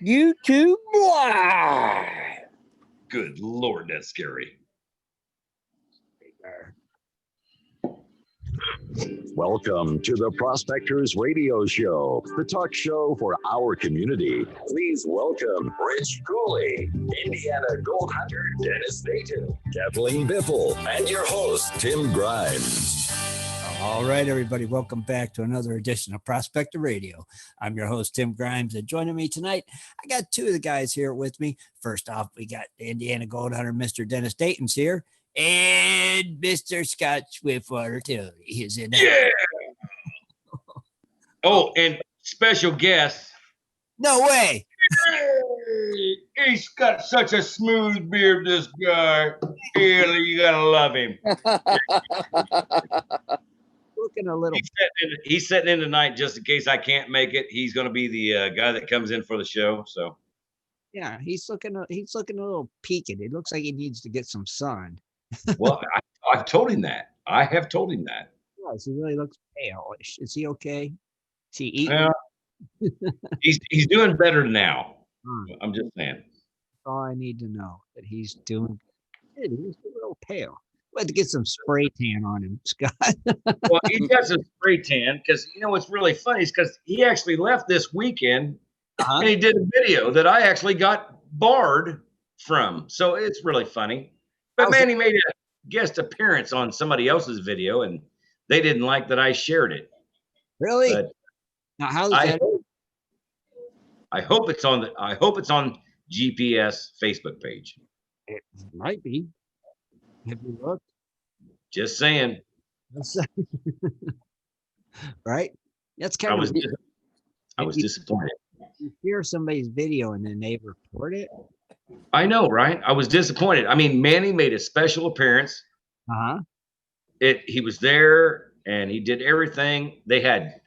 YouTube Live. Good Lord, that's scary. Welcome to the Prospectors Radio Show, the talk show for our community. Please welcome Rich Cooley, Indiana Gold Hunter Dennis Dayton, Kathleen Biffle, and your host, Tim Grimes. All right, everybody, welcome back to another edition of Prospector Radio. I'm your host, Tim Grimes, and joining me tonight, I got two of the guys here with me. First off, we got the Indiana Gold Hunter, Mr. Dennis Dayton's here, and Mr. Scott Swiftwater, too. He's in there. Yeah. Oh, and special guest. No way. Hey, he's got such a smooth beard, this guy. Really, you gotta love him. Looking a little. He's sitting in tonight just in case I can't make it. He's going to be the guy that comes in for the show. So, yeah, he's looking a little peaked. It looks like he needs to get some sun. Well, I've told him that. I have told him that. Yes, he really looks pale. Is he okay? Is he eating? Yeah. he's doing better now. I'm just saying. That's all I need to know, that he's doing good. He's a little pale. We had to get some spray tan on him, Scott. Well, he got some spray tan because, you know, what's really funny is because he actually left this weekend and he did a video that I actually got barred from. So it's really funny. But man, he made a guest appearance on somebody else's video and they didn't like that I shared it. Really? But now, how's that? I hope it's on GPS Facebook page. It might be. Have you looked? Just saying. Right? That's kind of. I was disappointed. You hear somebody's video and then they report it. I know, right? I was disappointed. I mean, Manny made a special appearance. He was there and he did everything. They had,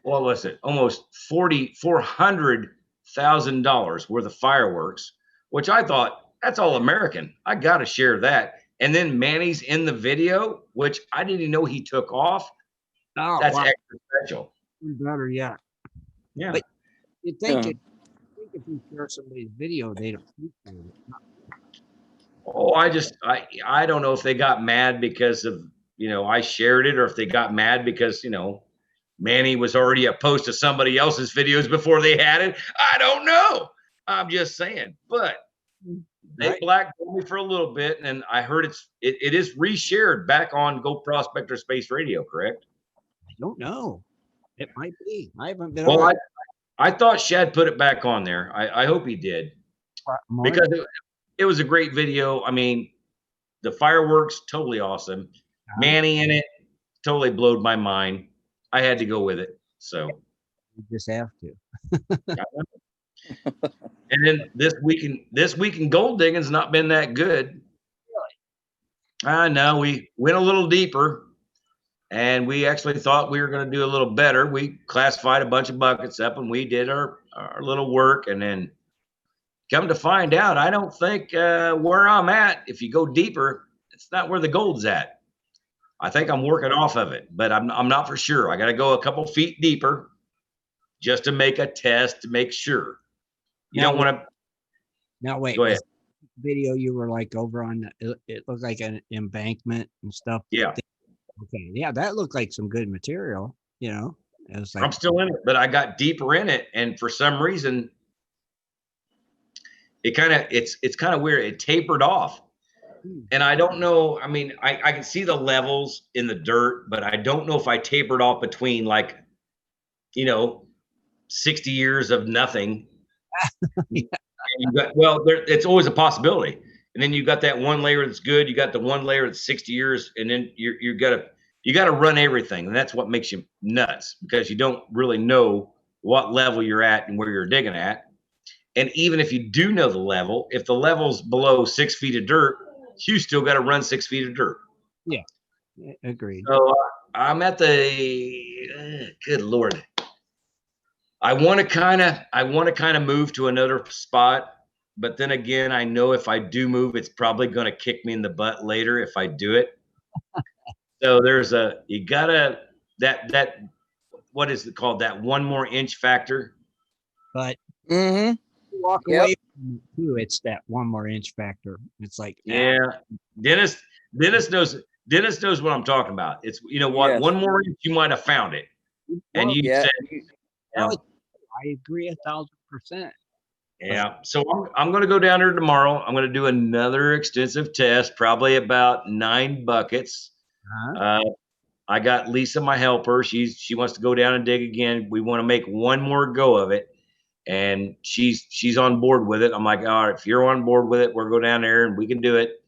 what was it? Almost $400,000 worth of fireworks, which I thought, that's all American. I got to share that. And then Manny's in the video, which I didn't even know he took off. Oh, that's extra special. Better yet. Yeah. But you think if you share somebody's video, they don't appreciate it. Oh, I don't know if they got mad because of, you know, I shared it, or if they got mad because, you know, Manny was already a post to somebody else's videos before they had it. I don't know. I'm just saying. But they blackballed me for a little bit, and I heard it is reshared back on Go Prospector Space Radio, correct? I don't know. It might be. I haven't been. Well, I thought Shad put it back on there. I hope he did, because it was a great video. I mean, the fireworks, totally awesome. Manny in it, totally blowed my mind. I had to go with it. So you just have to. And then this week in gold digging's not been that good. Really? I know. We went a little deeper, and we actually thought we were going to do a little better. We classified a bunch of buckets up, and we did our little work. And then come to find out, I don't think where I'm at, if you go deeper, it's not where the gold's at. I think I'm working off of it, but I'm not for sure. I got to go a couple feet deeper just to make a test to make sure. You don't want to. Now wait. Go ahead. Video you were like over on. It looked like an embankment and stuff. Yeah. Okay. Yeah, that looked like some good material. You know, it was like, I'm still in it, but I got deeper in it, and for some reason, it's kind of weird. It tapered off, and I don't know. I mean, I can see the levels in the dirt, but I don't know if I tapered off between, like, you know, 60 years of nothing. Yeah. It's always a possibility. And then you got that one layer that's good. You got the one layer that's 60 years, and then you got to run everything, and that's what makes you nuts, because you don't really know what level you're at and where you're digging at. And even if you do know the level, if the level's below 6 feet of dirt, you still got to run 6 feet of dirt. Yeah, agreed. So I'm at the good Lord. I want to kind of move to another spot, but then again, I know if I do move, it's probably going to kick me in the butt later if I do it. So you gotta what is it called? That one more inch factor. But walk away from it too. It's that 1 more inch factor. It's like, yeah, Dennis knows what I'm talking about. It's, you know what, Yes. 1 more inch, you might have found it. And you Yeah. said, I agree 1,000%. yeah. So I'm going to go down there tomorrow. I'm going to do another extensive test, probably about 9 buckets. I got Lisa, my helper. She wants to go down and dig again. We want to make 1 more go of it, and she's on board with it. I'm like, all right, if you're on board with it, we'll go down there and we can do it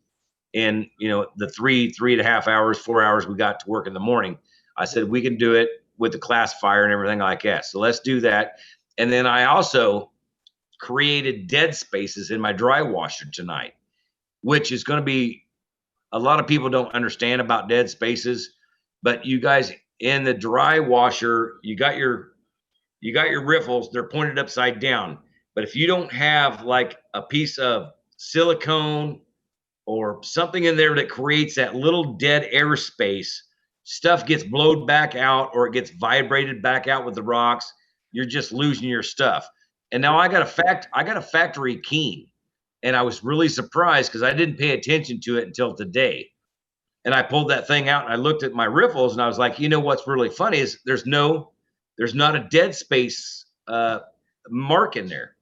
in, you know, the 3.5 hours, 4 hours we got to work in the morning. I said we can do it with the classifier and everything like that. So let's do that. And then I also created dead spaces in my dry washer tonight, which is going to be, a lot of people don't understand about dead spaces, but you guys in the dry washer, you got your riffles, they're pointed upside down. But if you don't have like a piece of silicone or something in there that creates that little dead air space, stuff gets blown back out or it gets vibrated back out with the rocks. You're just losing your stuff. And now I got a factory Keen, and I was really surprised because I didn't pay attention to it until today. And I pulled that thing out and I looked at my riffles and I was like, you know what's really funny is there's not a dead space mark in there.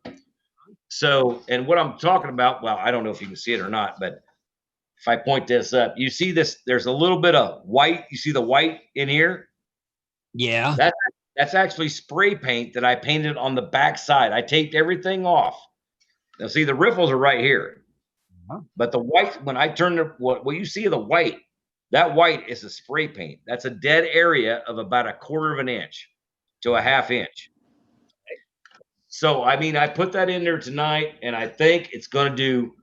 So, and what I'm talking about, well, I don't know if you can see it or not, but if I point this up, you see this, there's a little bit of white. You see the white in here? Yeah. That's actually spray paint that I painted on the back side. I taped everything off. Now see, the riffles are right here. But the white, when I turn what you see of the white, that white is a spray paint. That's a dead area of about 1/4 inch to 1/2 inch. So, I mean, I put that in there tonight, and I think it's going to do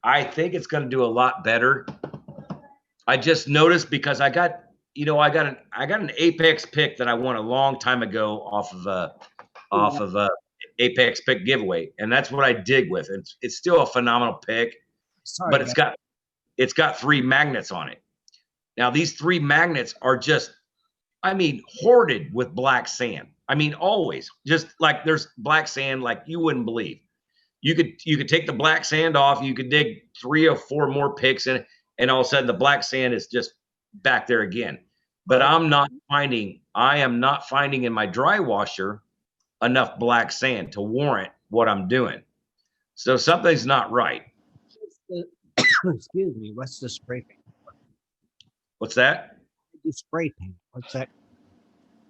a lot better. I just noticed because I got an Apex pick that I won a long time ago off of Apex pick giveaway, and that's what I dig with. It's still a phenomenal pick, but it's got 3 magnets on it. Now these 3 magnets are just, I mean, hoarded with black sand. I mean, always just like there's black sand like you wouldn't believe. You could take the black sand off. You could dig 3 or 4 more picks in, and all of a sudden the black sand is just back there again. But I am not finding in my dry washer enough black sand to warrant what I'm doing. So something's not right. Excuse me. What's the spray paint? What's that? The spray paint. What's that?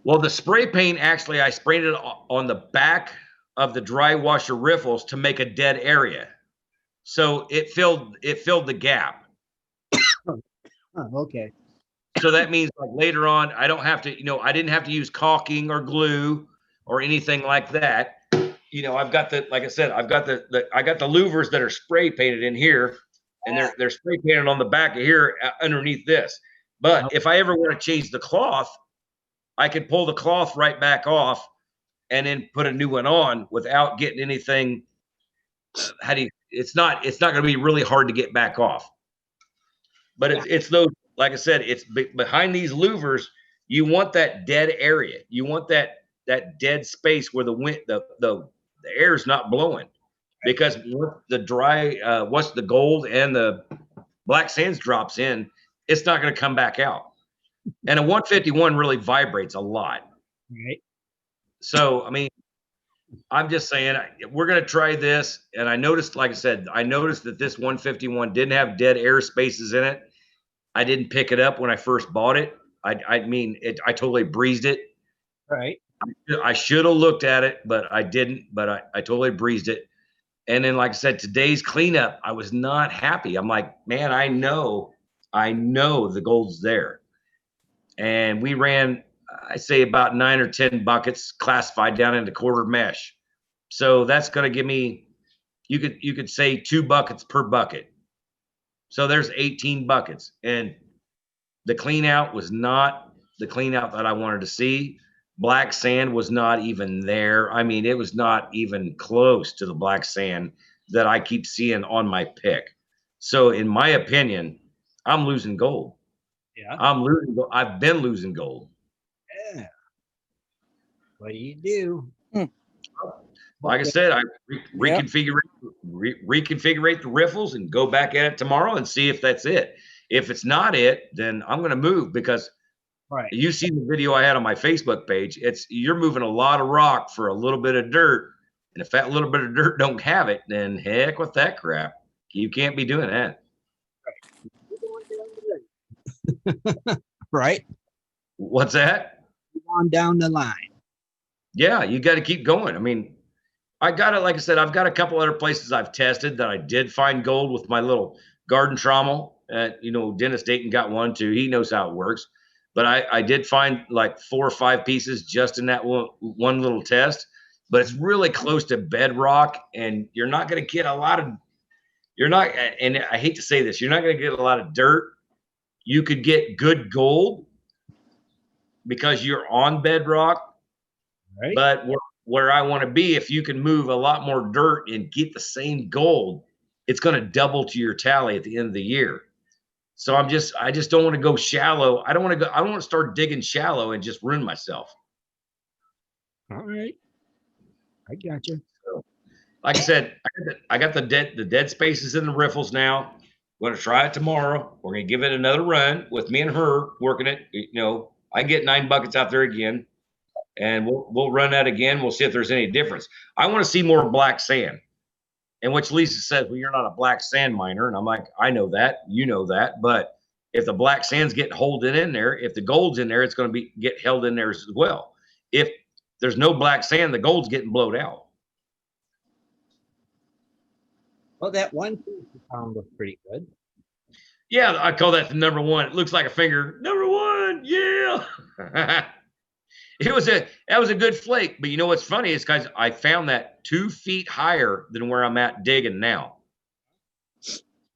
Well, the spray paint, actually, I sprayed it on the back of the dry washer riffles to make a dead area. So it filled the gap. Oh, okay. So that means like later on, I don't have to, I didn't have to use caulking or glue or anything like that. I've got like I said, I got the louvers that are spray painted in here, and they're spray painted on the back of here underneath this. But if I ever want to change the cloth, I could pull the cloth right back off and then put a new one on without getting anything. It's not going to be really hard to get back off. But it's those, like I said, it's behind these louvers. You want that dead area. You want that dead space where the air is not blowing, because once the gold and the black sands drops in, it's not going to come back out. And a 151 really vibrates a lot. Right. So, I mean, I'm just saying we're going to try this. And I noticed, like I said, that this 151 didn't have dead air spaces in it. I didn't pick it up when I first bought it. I totally breezed it. Right. I should have looked at it, but I didn't. But I totally breezed it. And then, like I said, today's cleanup, I was not happy. I'm like, man, I know the gold's there. And we ran, I say, about 9 or 10 buckets classified down into quarter mesh. So that's going to give me, you could say 2 buckets per bucket. So there's 18 buckets. And the clean out was not the clean out that I wanted to see. Black sand was not even there. I mean, it was not even close to the black sand that I keep seeing on my pick. So in my opinion, I'm losing gold. Yeah. I've been losing gold. Yeah. What do you do? Like I said, I reconfigure the riffles and go back at it tomorrow and see if that's it. If it's not it, then I'm going to move, because you see the video I had on my Facebook page. You're moving a lot of rock for a little bit of dirt. And if that little bit of dirt don't have it, then heck with that crap. You can't be doing that. Right. What's that? On down the line. Yeah, you got to keep going. I mean, I got it. Like I said, I've got a couple other places I've tested that I did find gold with my little garden trommel. Dennis Dayton got one too. He knows how it works. But I did find like 4 or 5 pieces just in that one little test. But it's really close to bedrock, and you're not going to get a lot of. And I hate to say this, you're not going to get a lot of dirt. You could get good gold because you're on bedrock. Right. But where I want to be, if you can move a lot more dirt and get the same gold, it's going to double to your tally at the end of the year. So I just don't want to go shallow. I don't want to start digging shallow and just ruin myself. All right. I got you. So, like I said, I got the dead spaces in the riffles now. I'm going to try it tomorrow. We're going to give it another run with me and her working it. I get 9 buckets out there again, and we'll run that again. We'll see if there's any difference. I want to see more black sand. And which Lisa says, well, you're not a black sand miner. And I'm like, I know that, you know that. But if the black sand's getting holding in there, if the gold's in there, it's going to get held in there as well. If there's no black sand, the gold's getting blowed out. Well, that one piece you found was pretty good. Yeah, I call that the number one. It looks like a finger. Number one, yeah. That was a good flake. But you know what's funny is, guys, I found that 2 feet higher than where I'm at digging now.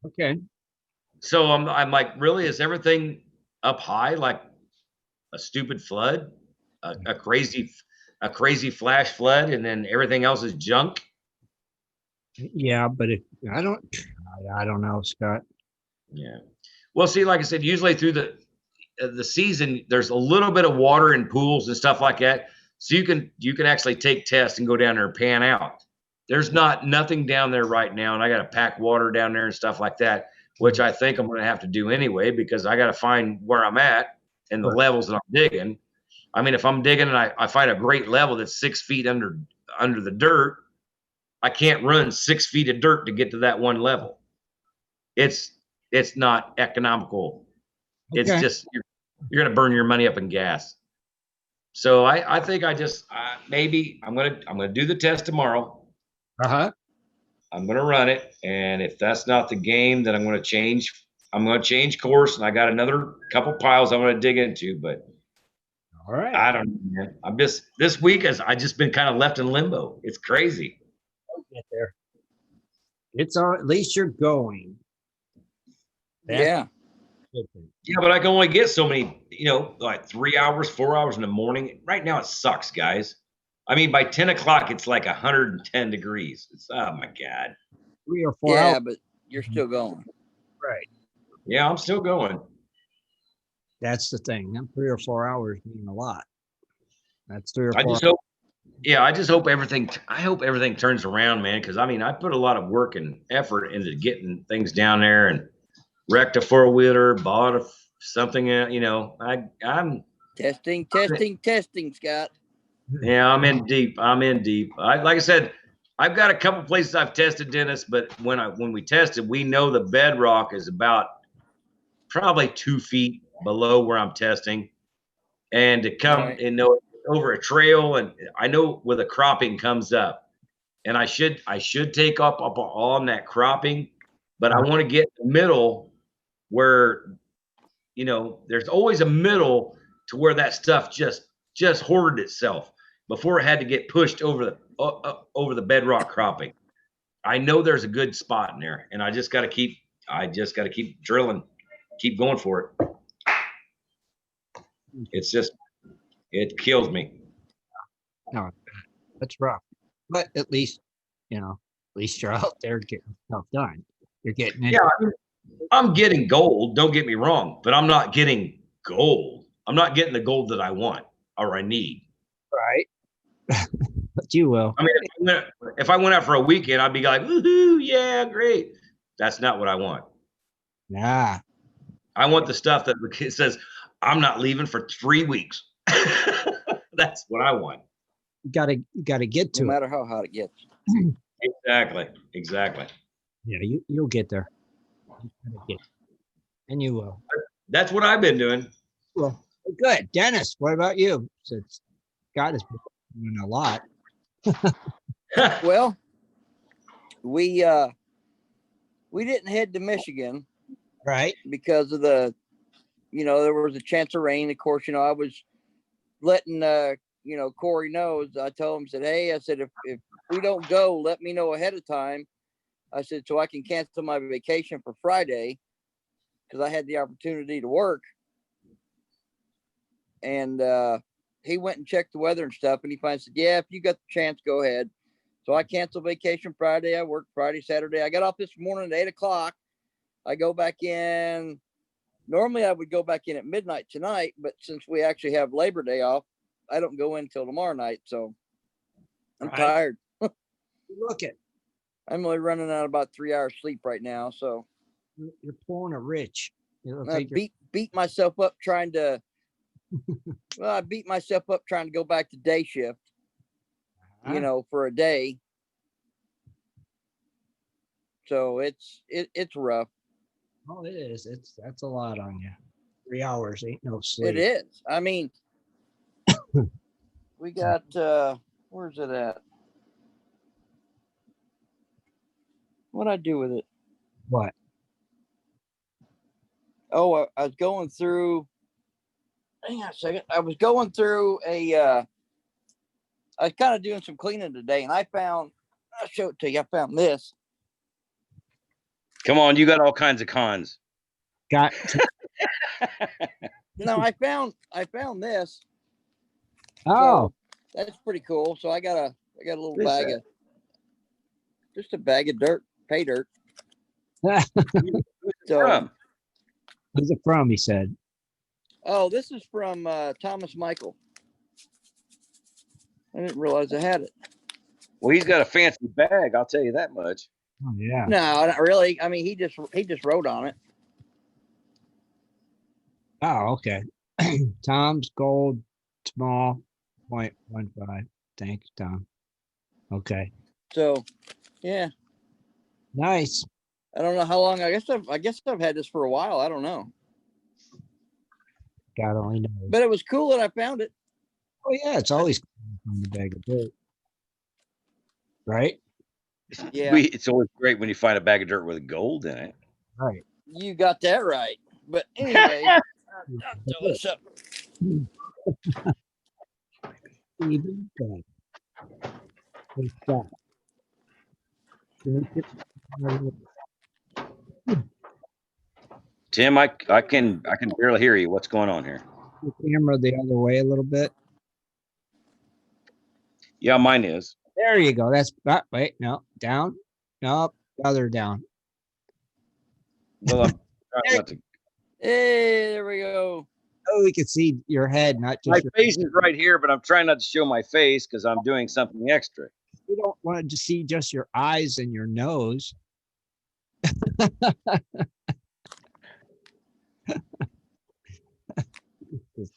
Okay. So I'm like, really, is everything up high like a stupid flood, a crazy flash flood, and then everything else is junk? Yeah, but I don't know, Scott. Yeah. Well, see, like I said, usually through the season, there's a little bit of water in pools and stuff like that. So you can actually take tests and go down there and pan out. There's nothing down there right now. And I got to pack water down there and stuff like that, which I think I'm going to have to do anyway, because I got to find where I'm at and the levels that I'm digging. I mean, if I'm digging and I find a great level that's 6 feet under the dirt, I can't run 6 feet of dirt to get to that one level. It's not economical. Okay. It's just, you're going to burn your money up in gas. So I think maybe I'm going to do the test tomorrow. Uh-huh. I'm going to run it. And if that's not the game, then I'm going to change course. And I got another couple piles I'm going to dig into, but all right. I don't know, man. This week I just been kind of left in limbo. It's crazy. I'll get there. It's all, at least you're going. Yeah. Yeah, but I can only get so many, like 3 hours, 4 hours in the morning. Right now it sucks, guys. I mean, by 10 o'clock, it's like 110 degrees. It's, oh my God. 3 or 4 hours. Yeah, but you're still going. Right. Yeah, I'm still going. That's the thing. Them 3 or 4 hours mean a lot. That's 3 or 4 hours. I just hope everything turns around, man. Because I mean, I put a lot of work and effort into getting things down there and wrecked a 4-wheeler, bought something. I'm testing, Scott. Yeah, I'm in deep. Like I said, I've got a couple places I've tested, Dennis. But when we tested, we know the bedrock is about probably 2 feet below where I'm testing, and to come over a trail, and I know where the cropping comes up, and I should take up on that cropping, but I want to get the middle where, there's always a middle to where that stuff just hoarded itself before it had to get pushed over the bedrock cropping. I know there's a good spot in there, and I just got to keep drilling, keep going for it. It kills me. No, that's rough. But at least you're out there getting stuff done. You're getting it. Yeah, I'm getting gold. Don't get me wrong, but I'm not getting gold. I'm not getting the gold that I want or I need. Right. But you will. I mean, if I went out for a weekend, I'd be like, woohoo, yeah, great. That's not what I want. Nah. I want the stuff that says I'm not leaving for 3 weeks. That's what I want. You gotta get to No it. matter how hot it gets. Exactly. Yeah, you'll get there. And you will. That's what I've been doing. Well, good. Dennis, what about you? Since God has been doing a lot. Well, we didn't head to Michigan Right. because of there was a chance of rain. Of course, I was letting Corey knows. I told him, said, hey, I said, if we don't go, let me know ahead of time. I said, so I can cancel my vacation for Friday because I had the opportunity to work. And he went and checked the weather and stuff, and he finally said, yeah, if you got the chance, go ahead. So I canceled vacation Friday. I worked Friday, Saturday. I got off this morning at 8 o'clock. I go back in. Normally I would go back in at midnight tonight, but since we actually have Labor Day off, I don't go in until tomorrow night. So I'm tired. Look at. I'm only running out about 3 hours sleep right now. So you're pulling a Rich. I beat myself up trying to. Well, I beat myself up trying to go back to day shift. For a day. So it's rough. Oh, it is. That's a lot on you. 3 hours ain't no sleep. It is. I mean, we got where's it at? What'd I do with it? What? Oh, I was going through. Hang on a second. I was going through I was kind of doing some cleaning today, and I'll show it to you. I found this. Come on, you got all kinds of cons. Got. No, I found this. Oh, so that's pretty cool. So I got a little What is bag that? of just a bag of dirt, pay dirt. From? Who's it from? He said. Oh, this is from Thomas Michael. I didn't realize I had it. Well, he's got a fancy bag, I'll tell you that much. Oh yeah. No, not really. I mean, he just wrote on it. Oh, okay. Tom's Gold Small 0.15. Thanks, Tom. Okay. So, yeah. Nice. I don't know how long. I guess I've had this for a while. I don't know. God only knows. But it was cool that I found it. Oh yeah, it's always on the bag of dirt. Right? Yeah. It's always great when you find a bag of dirt with gold in it. Right. You got that right. But anyway, I'll throw this up. Tim, I can barely hear you. What's going on here? The camera the other way a little bit. Yeah, mine is. There you go. That's wait, no, down. No, other down. Well, I'm trying not to. Hey, there we go. Oh, we can see your head, not just My your face is right here, but I'm trying not to show my face because I'm doing something extra. We don't want to see just your eyes and your nose.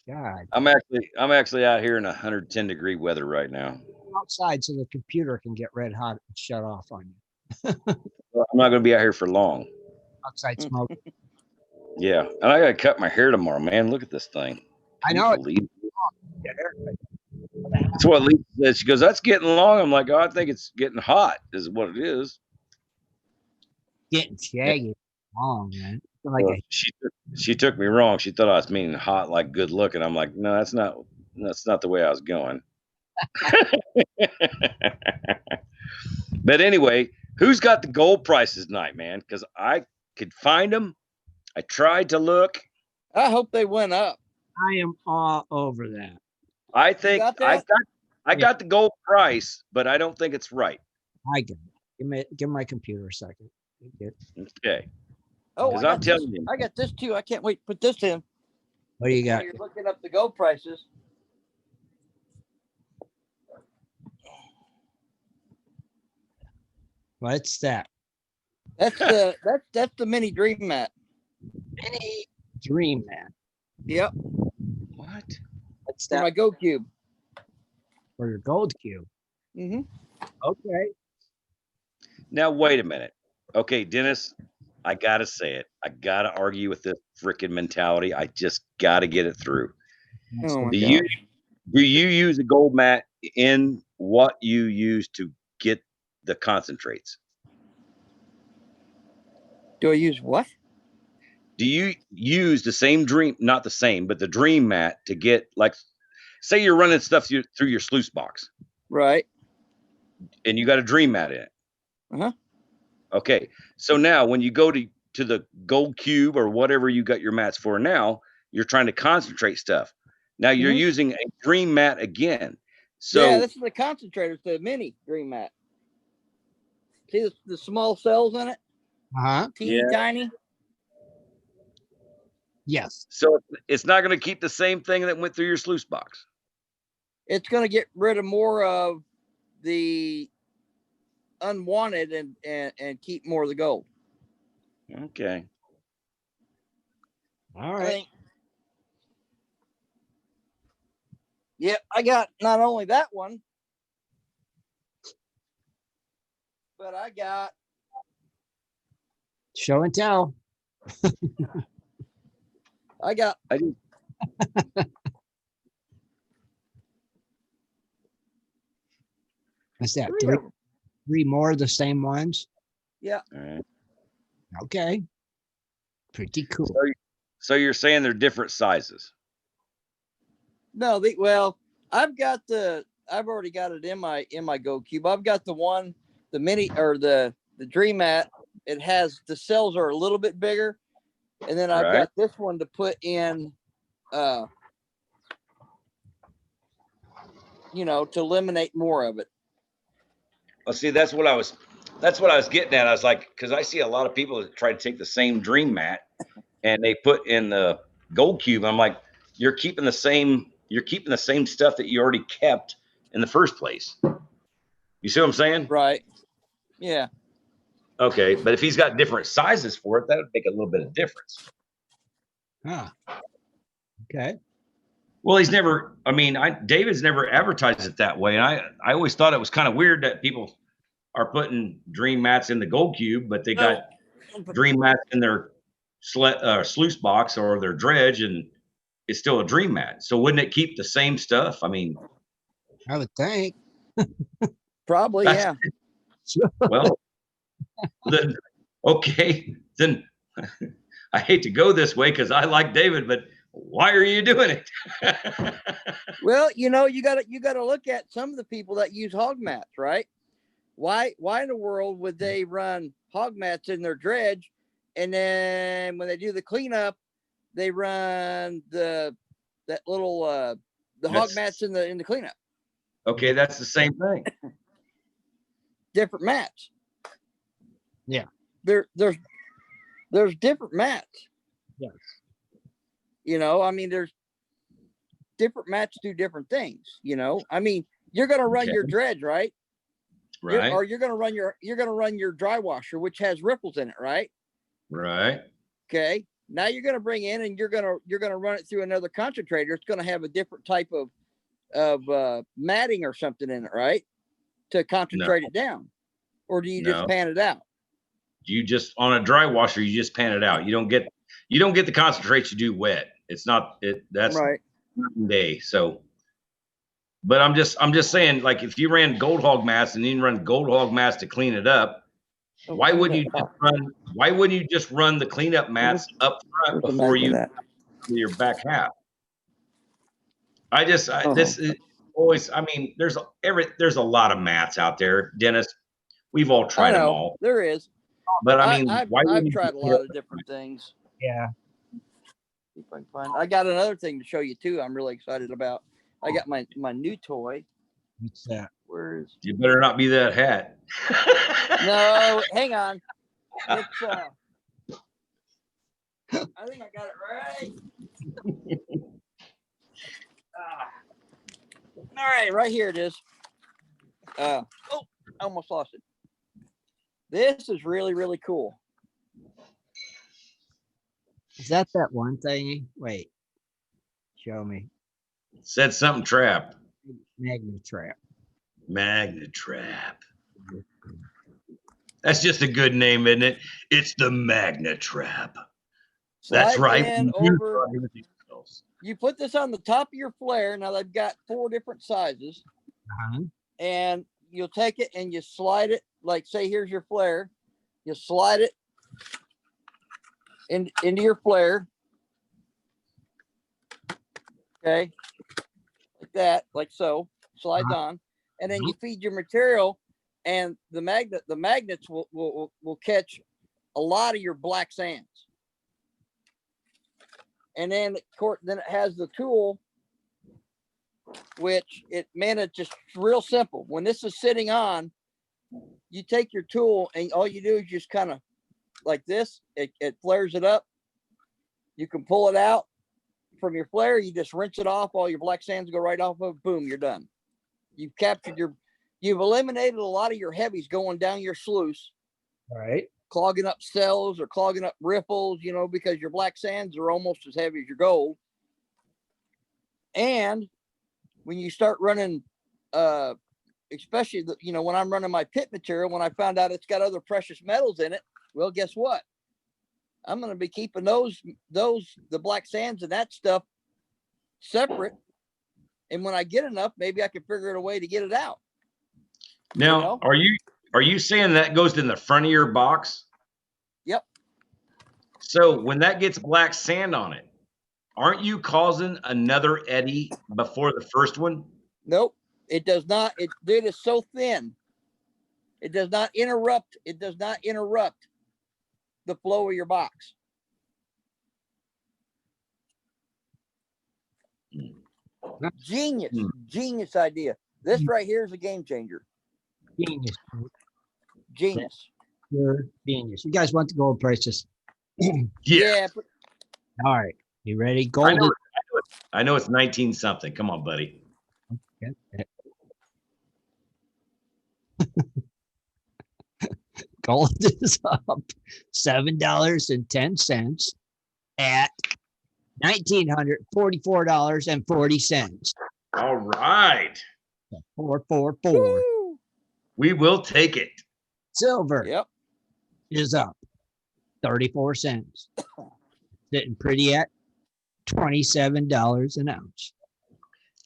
God. I'm actually out here in 110-degree weather right now. Outside so the computer can get red hot and shut off on you. Well, I'm not going to be out here for long. Outside smoke. Yeah, and I got to cut my hair tomorrow, man. Look at this thing. I know it. Believe it? That's what Lisa said. She goes, "That's getting long." I'm like, "Oh, I think it's getting hot." Is what it is. Getting shaggy. Long, man. Like She took me wrong. She thought I was meaning hot, like good looking. I'm like, no, that's not the way I was going. But anyway, who's got the gold prices tonight, man? Because I could find them. I tried to look. I hope they went up. I am all over that. I think I got the gold price, but I don't think it's right. I got it. Give my computer a second. Okay. Oh, I'm telling you, I got this too. I can't wait to put this in. What do you got? You're looking up the gold prices. What's that? That's the mini dream mat. Mini dream mat. Yep, What? What's for that my Go Cube. for your gold cube? Mm-hmm. Okay. Now wait a minute. Okay, Dennis, I gotta say it. I gotta argue with this freaking mentality. I just gotta get it through. Oh my Do you gosh. do you use a gold mat in what you use to get the concentrates? Do I use what? Do you use the same dream, not the same, but the dream mat to get, like, say you're running stuff through your sluice box Right. and you got a dream mat in it. Uh-huh. Okay. So now when you go to the gold cube or whatever you got your mats for now, you're trying to concentrate stuff. Now you're Mhm. using a dream mat again. Yeah, So this is the concentrator. It's the mini dream mat. See the small cells in it? Uh-huh. Teeny Yeah. tiny. Yes. so it's not going to keep the same thing that went through your sluice box. It's going to get rid of more of the unwanted and keep more of the gold. Okay. All I right. think. Yep, I got not only that one, but I got Show and tell. I just, What's that? three of them. Three more of the same ones? Yeah. all right. Okay. Pretty cool. So you're saying they're different sizes. No, well, I've already got it in my Go Cube. I've got the mini or the dream mat. It has the cells are a little bit bigger, and then I've Right. got this one to put in, to eliminate more of it. Well, see, that's what I was getting at. I was like, because I see a lot of people that try to take the same dream mat and they put in the gold cube. I'm like, you're keeping the same stuff that you already kept in the first place. You see what I'm saying? Right. Yeah. Okay, but if he's got different sizes for it, that would make a little bit of difference. Huh. Okay. Well, David's never advertised it that way. And I always thought it was kind of weird that people are putting dream mats in the gold cube, but they got dream mats in their sluice box or their dredge, and it's still a dream mat. So wouldn't it keep the same stuff? I mean, I would think. Probably. Yeah. well, then, okay, then I hate to go this way because I like David, but why are you doing it? Well, you got to look at some of the people that use hog mats, right? Why in the world would they run hog mats in their dredge, and then when they do the cleanup, they run the hog mats in the cleanup? Okay, that's the same thing. Different mats. Yeah. There's different mats. Yes. There's different mats do different things. You're gonna run your dredge, right? Right. You're gonna run your dry washer, which has ripples in it, right? Right. Okay. Now you're gonna bring in and you're gonna run it through another concentrator. It's gonna have a different type of matting or something in it, right? To concentrate it down. Or do you just pan it out? You just, on a dry washer, you just pan it out. You don't get the concentrate you do wet. It's not it. That's right. Day. So, but I'm just saying, like, if you ran gold hog mats and then run gold hog mats to clean it up, why wouldn't you just run the cleanup mats up front before you do your back half? This is always, there's a lot of mats out there, Dennis. We've all tried them all. There is. But I've tried a lot of different things. Yeah. See if I can find. I got another thing to show you too. I'm really excited about. I got my new toy. What's that? Where is? You better not be that hat. No, hang on. It's I think I got it right. All right, right here it is. I almost lost it. This is really, really cool. Is that one thingy? Wait, show me. Said something trap. Magnet trap. Magnet trap. That's just a good name, isn't it? It's the magnet trap. That's Slides right. in over. You put this on the top of your flare. Now they've got 4 different sizes. Uh-huh. And you'll take it and you slide it. Like, say, here's your flare. You slide it into your flare. Okay. Like that, like so. Slides on. And then you feed your material, and the magnets will catch a lot of your black sands. And then it has the tool, which it's just real simple. When this is sitting on, you take your tool and all you do is just kind of like this. It flares it up. You can pull it out from your flare. You just rinse it off. All your black sands go right off of. Boom, you're done. You've eliminated a lot of your heavies going down your sluice. All right. Clogging up cells or clogging up riffles, because your black sands are almost as heavy as your gold. And when you start running, especially when I'm running my pit material, when I found out it's got other precious metals in it, well, guess what? I'm going to be keeping the black sands and that stuff separate. And when I get enough, maybe I can figure out a way to get it out. Now, are you saying that goes in the front of your box? Yep. So when that gets black sand on it, aren't you causing another eddy before the first one? Nope. It does not. It is so thin. It does not interrupt. It does not interrupt the flow of your box. Genius idea. This right here is a game changer. Genius. You're genius. You guys want the gold prices? Yeah. All right. You ready? Gold. I know it's 19 something. Come on, buddy. Okay. Gold is up $7.10 at $1,944.40. All right. 444. We will take it. Silver is up 34 cents. Sitting pretty at $27 an ounce.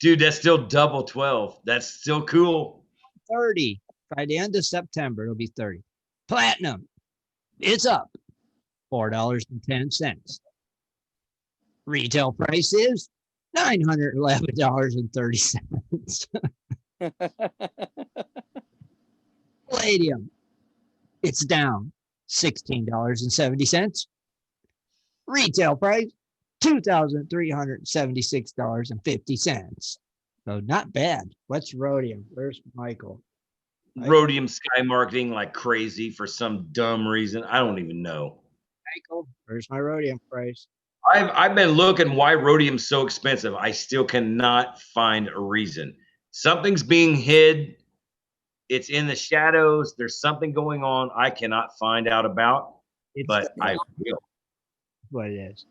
Dude, that's still double 12. That's still cool. 30. By the end of September, it'll be 30. Platinum, it's up $4.10. Retail price is $911.30. Palladium, it's down $16.70. Retail price $2,376.50. So not bad. What's rhodium? Where's Michael? Rhodium sky marketing like crazy for some dumb reason. I don't even know. Michael, where's my rhodium price? I've been looking why rhodium's so expensive. I still cannot find a reason. Something's being hid. It's in the shadows. There's something going on I cannot find out about, but I will. What it is.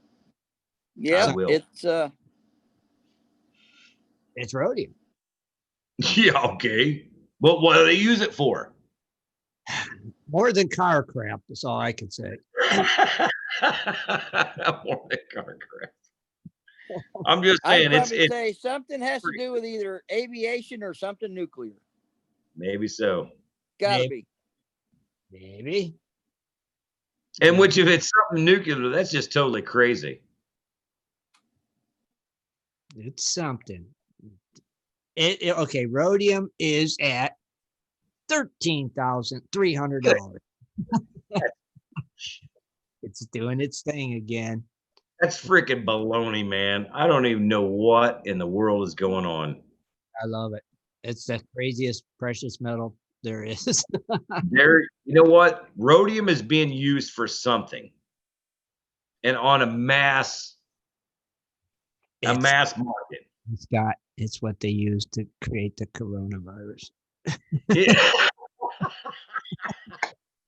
Yeah, it's rhodium. Yeah, okay. Well, what do they use it for? More than car crap. That's all I can say. More than car crap. I'm just saying I'd say something has to do with either aviation or something nuclear. Maybe so. Gotta be. Maybe. And which, if it's something nuclear, that's just totally crazy. It's something. Okay, rhodium is at $13,300. It's doing its thing again. That's freaking baloney, man. I don't even know what in the world is going on. I love it. It's the craziest precious metal there is. You know what? Rhodium is being used for something, and on a mass market. It's what they use to create the coronavirus. Yeah.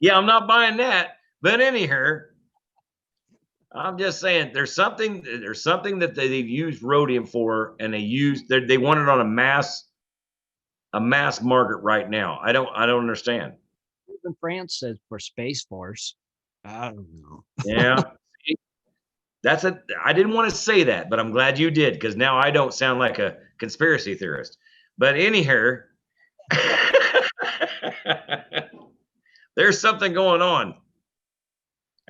Yeah, I'm not buying that. But anyhow, I'm just saying there's something that they've used rhodium for, and they want it on a mass market right now. I don't understand. Even France says for Space Force. I don't know. Yeah. I didn't want to say that, but I'm glad you did, because now I don't sound like a conspiracy theorist. But anyhow, there's something going on.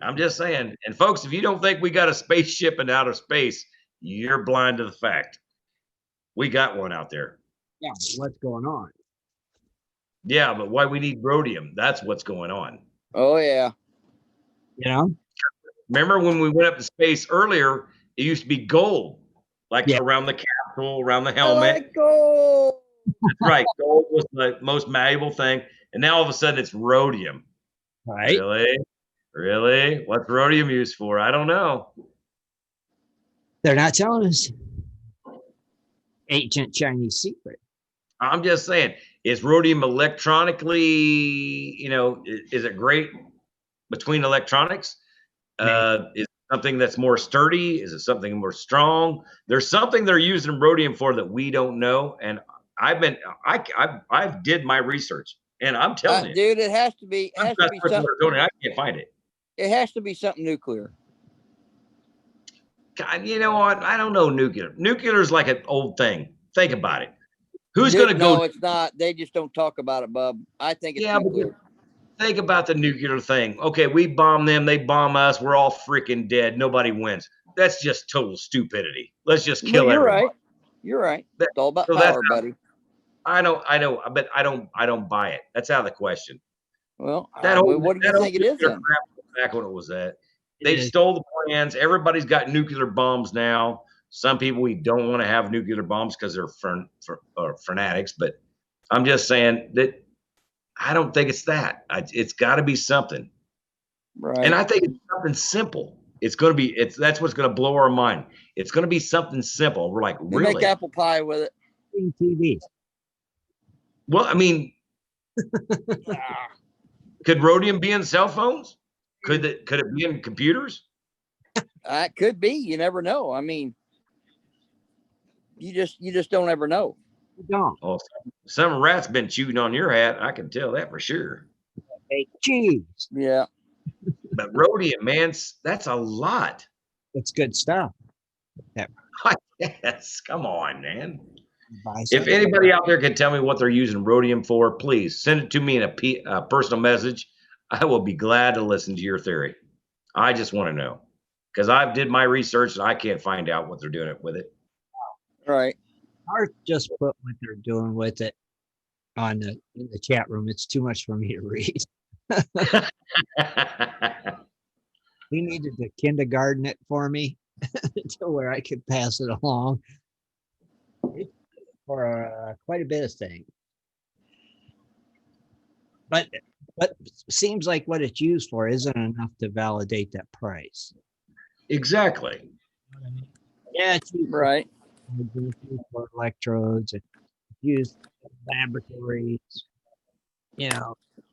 I'm just saying. And folks, if you don't think we got a spaceship in outer space, you're blind to the fact. We got one out there. Yeah, what's going on? Yeah, but why we need rhodium? That's what's going on. Oh yeah. You know? Remember when we went up to space earlier, it used to be gold, like Yeah. around the capsule, around the I helmet. like gold. That's right. Gold was the most malleable thing. And now all of a sudden it's rhodium. Right. Really? What's rhodium used for? I don't know. They're not telling us. Ancient Chinese secret. I'm just saying, is rhodium electronically, is it great between electronics? Is it something that's more sturdy? Is it something more strong? There's something they're using rhodium for that we don't know. And I did my research, and I'm telling you, dude, it has to be something. I can't find it. It has to be something nuclear. God, you know what? I don't know nuclear. Nuclear is like an old thing. Think about it. Who's going to go? No, it's not. They just don't talk about it, bub. I think it's nuclear. Think about the nuclear thing. Okay, we bomb them, they bomb us, we're all freaking dead. Nobody wins. That's just total stupidity. Let's just kill everybody. You're right. It's all about power, buddy. I know, but I don't buy it. That's out of the question. Well, what do you think it is then? Back when it was that. They stole the plans. Everybody's got nuclear bombs now. Some people, we don't want to have nuclear bombs because they're fanatics. But I'm just saying that I don't think it's that. It's got to be something. Right. And I think it's something simple. That's what's going to blow our mind. It's going to be something simple. We're like, really? Make apple pie with it. TV. Well, I mean, could rhodium be in cell phones? Could it be in computers? It could be. You never know. I mean, you just don't ever know. You don't. Oh, some rat's been chewing on your hat. I can tell that for sure. Hey, cheese. Yeah. But rhodium, man, that's a lot. It's good stuff. Yes, come on, man. If anybody out there can tell me what they're using rhodium for, please send it to me in a personal message. I will be glad to listen to your theory. I just want to know, because I did my research and I can't find out what they're doing with it. Right. Art just put what they're doing with it in the chat room. It's too much for me to read. He needed to kindergarten it for me to where I could pass it along for quite a bit of things. But seems like what it's used for isn't enough to validate that price. Exactly. Yeah, it's used right. For electrodes, it's used in laboratories,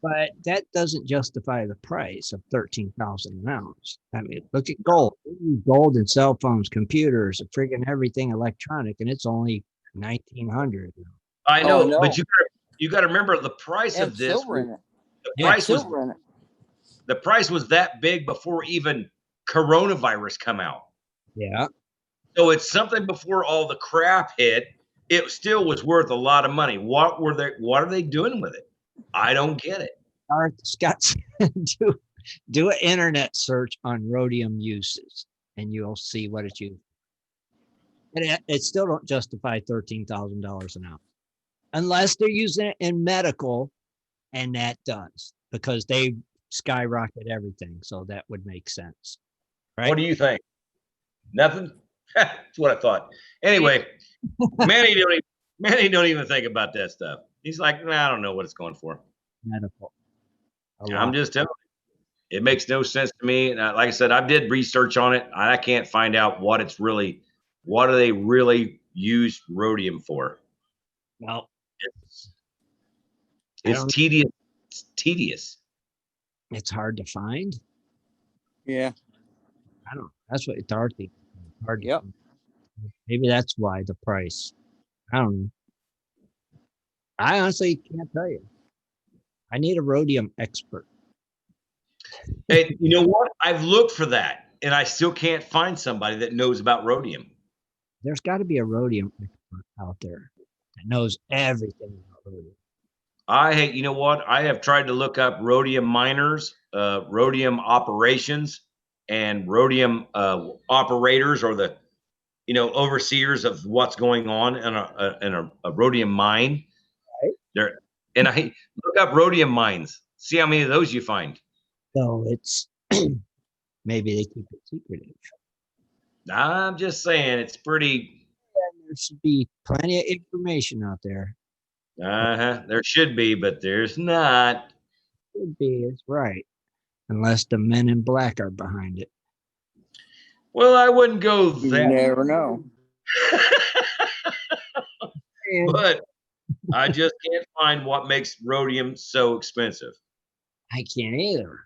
but that doesn't justify the price of $13,000 an ounce. I mean, look at gold. Gold in cell phones, computers, friggin' everything electronic, and it's only $1,900. I know, but you got to remember the price of this. The price was that big before even coronavirus come out. Yeah. So it's something before all the crap hit. It still was worth a lot of money. What are they doing with it? I don't get it. Scott, do an internet search on rhodium uses, and you'll see what it's used. And it still don't justify $13,000 an ounce, unless they're using it in medical, and that does, because they skyrocket everything. So that would make sense, right? What do you think? Nothing. That's what I thought. Anyway, Manny don't even think about that stuff. He's like, I don't know what it's going for. Medical. I'm just telling you, it makes no sense to me. And like I said, I did research on it. I can't find out what do they really use rhodium for? Well, it's tedious. It's tedious. it's hard to find. Yeah. I don't know. That's what Dorothy. Hard to Yep. find. Maybe that's why the price. I don't know. I honestly can't tell you. I need a rhodium expert. And you know what? I've looked for that, and I still can't find somebody that knows about rhodium. There's got to be a rhodium expert out there that knows everything about rhodium. You know what? I have tried to look up rhodium miners, rhodium operations, and rhodium operators, or the, overseers of what's going on in a rhodium mine. Right. There, and I look up rhodium mines. See how many of those you find. So it's maybe they keep it secretive. I'm just saying, it's pretty. There should be plenty of information out there. There should be, but there's not. Should be, it's right. Unless the men in black are behind it. Well, I wouldn't go You that. never know. But I just can't find what makes rhodium so expensive. I can't either.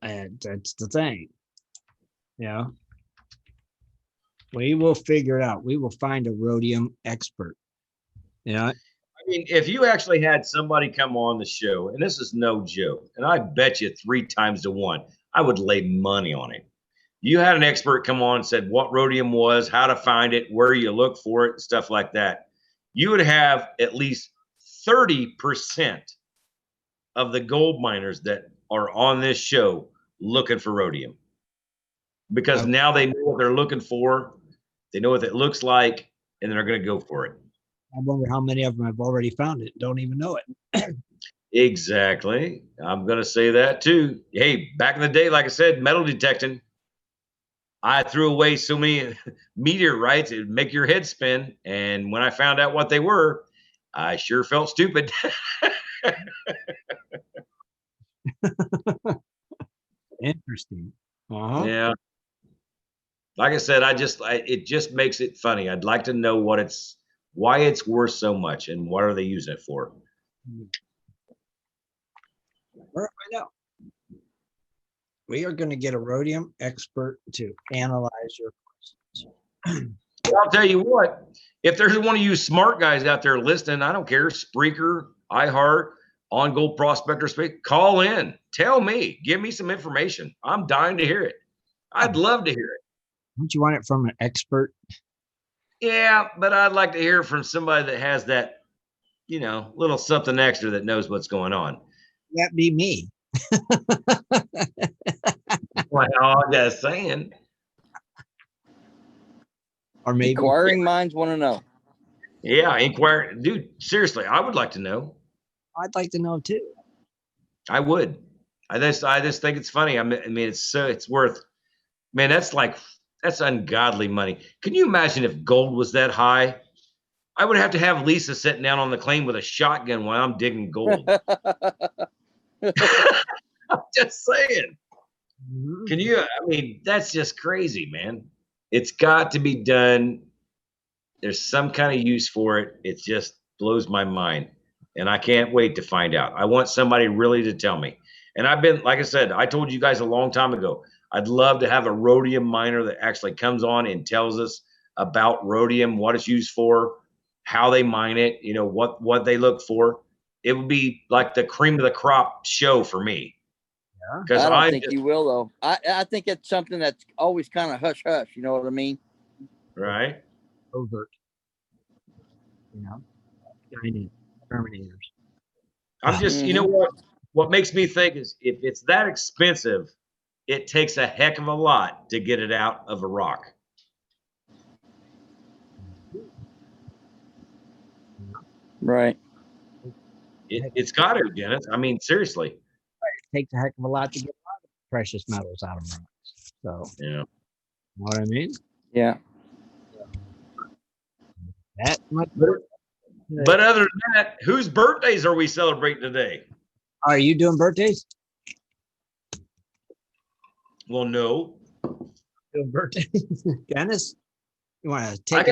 That's the thing. We will figure it out. We will find a rhodium expert. I mean, if you actually had somebody come on the show, and this is no joke, and I bet you 3 times to 1, I would lay money on it. You had an expert come on and said what rhodium was, how to find it, where you look for it, stuff like that. You would have at least 30% of the gold miners that are on this show looking for rhodium, because now they know what they're looking for, they know what it looks like, and they're going to go for it. I wonder how many of them have already found it, don't even know it. Exactly. I'm going to say that too. Hey, back in the day, like I said, metal detecting, I threw away so many meteorites, it'd make your head spin. And when I found out what they were, I sure felt stupid. Interesting. Yeah. Like I said, it just makes it funny. I'd like to know why it's worth so much and what are they using it for? Right now, we are going to get a rhodium expert to analyze your questions. I'll tell you what, if there's one of you smart guys out there listening, I don't care, Spreaker, iHeart, On Gold Prospectors, call in, tell me, give me some information. I'm dying to hear it. I'd love to hear it. Don't you want it from an expert? Yeah, but I'd like to hear from somebody that has that, little something extra that knows what's going on. That'd be me. Well, I'm just saying. Or maybe Inquiring minds want to know. Yeah, inquire. Dude, seriously, I would like to know. I'd like to know too. I would. I just think it's funny. I mean, it's worth, man, that's ungodly money. Can you imagine if gold was that high? I would have to have Lisa sitting down on the claim with a shotgun while I'm digging gold. I'm just saying. That's just crazy, man. It's got to be done. There's some kind of use for it. It just blows my mind. And I can't wait to find out. I want somebody really to tell me. And like I said, I told you guys a long time ago, I'd love to have a rhodium miner that actually comes on and tells us about rhodium, what it's used for, how they mine it, what they look for. It would be like the cream of the crop show for me. Yeah. Because I don't think you will, though. I think it's something that's always kind of hush hush. You know what I mean? Right. Overt. Giant terminators. I'm just, what makes me think is if it's that expensive, it takes a heck of a lot to get it out of a rock. Right. It's got to, Dennis. I mean, seriously. It takes a heck of a lot to get a lot of precious metals out of rocks. So, yeah. You know what I mean? Yeah. That much. But other than that, whose birthdays are we celebrating today? Are you doing birthdays? Well, no. Doing birthdays, Dennis. You want to take?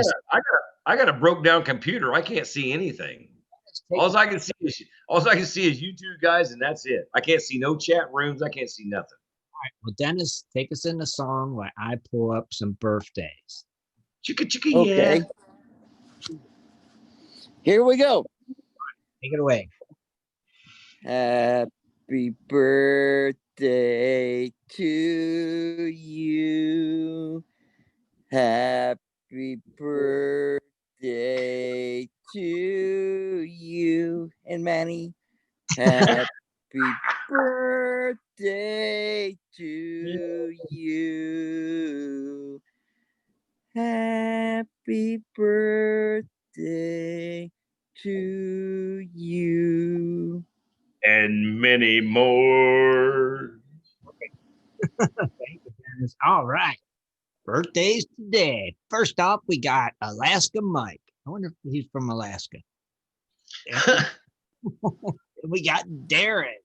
I got a broke down computer. I can't see anything. Let's All I can see is you two guys, and that's it. I can't see no chat rooms. I can't see nothing. All right. Well, Dennis, take us in the song while I pull up some birthdays. Chicka chicka, Okay. yeah. Here we go. Take it away. Happy birthday to you. Happy birthday to you and Manny. Happy birthday to you. Happy birthday to you. And many more. Thank you, Dennis. All right. Birthdays today. First off, we got Alaska Mike. I wonder if he's from Alaska. We got Darren.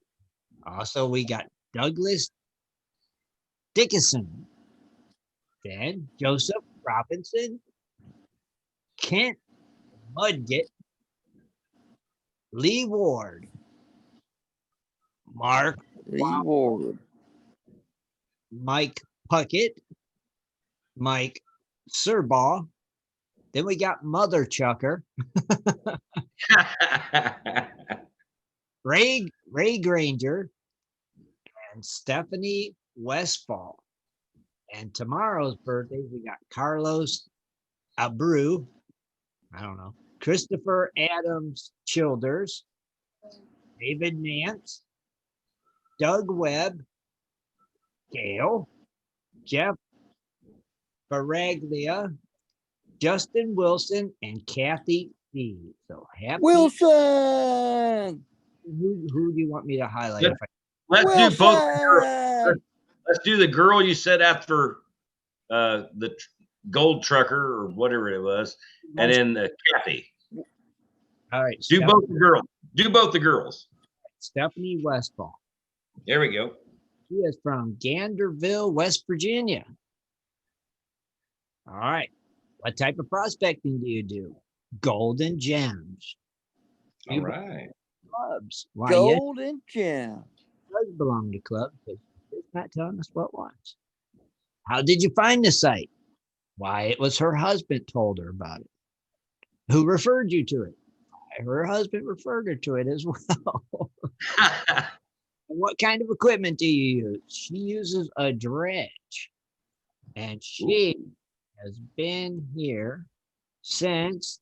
Also, we got Douglas Dickinson. Then Joseph Robinson. Kent Mudgett. Lee Ward. Mark Lee Ward. Mike Puckett. Mike Surbaugh. Then we got Mother Chucker. Ray Granger and Stephanie Westfall. And tomorrow's birthday, we got Carlos Abreu. I don't know. Christopher Adams Childers. David Nance. Doug Webb. Gail. Jeff Baraglia. Justin Wilson and Kathy C. So happy Wilson. Who do you want me to highlight? Let's, let's do both. Let's do the girl you said after the gold trucker or whatever it was, and then Kathy. All right. Do both the girls. Do both the girls. Stephanie Westfall. There we go. She is from Ganderville, West Virginia. All right. What type of prospecting do you do? Golden gems. All right. Clubs. Why, Golden gems. Does belong to clubs, but it's not telling us what ones. How did you find the site? Why, it was her husband told her about it. Who referred you to it? Why, her husband referred her to it as well. And what kind of equipment do you use? She uses a dredge. And she has been here since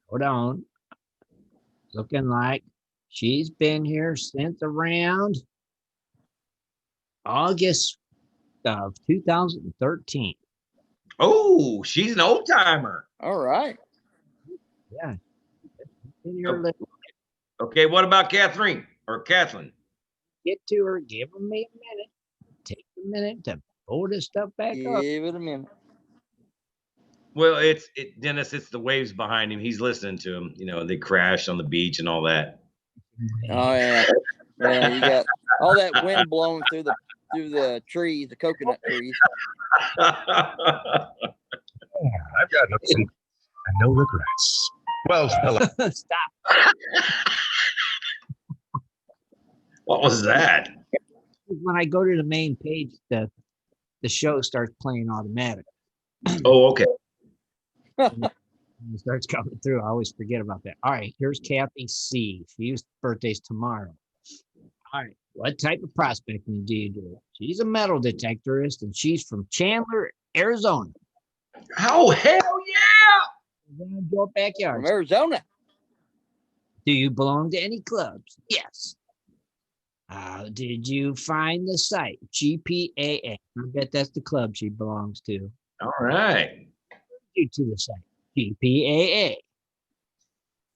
hold on. Looking like she's been here since around August of 2013. Oh, she's an old timer. All right. Yeah. Been here a little. Okay, what about Kathleen or Kathleen? Get to her, give me a minute. Take a minute to pull this stuff back up. Give it a minute. Well, Dennis, it's the waves behind him. He's listening to him. You know, they crash on the beach and all that. Oh yeah. Yeah, you got all that wind blowing through the trees, the coconut trees. I've got no secrets and no regrets. Well, hello. Stop. What was that? When I go to the main page, the show starts playing automatic. Oh, okay. When it starts coming through, I always forget about that. All right, here's Kathy C. She's birthday's tomorrow. All right, what type of prospecting do you do? She's a metal detectorist, and she's from Chandler, Arizona. Oh, hell yeah! In your backyard. From Arizona. Do you belong to any clubs? Yes. How did you find the site? GPAA. I bet that's the club she belongs to. All right. You to the site. GPAA.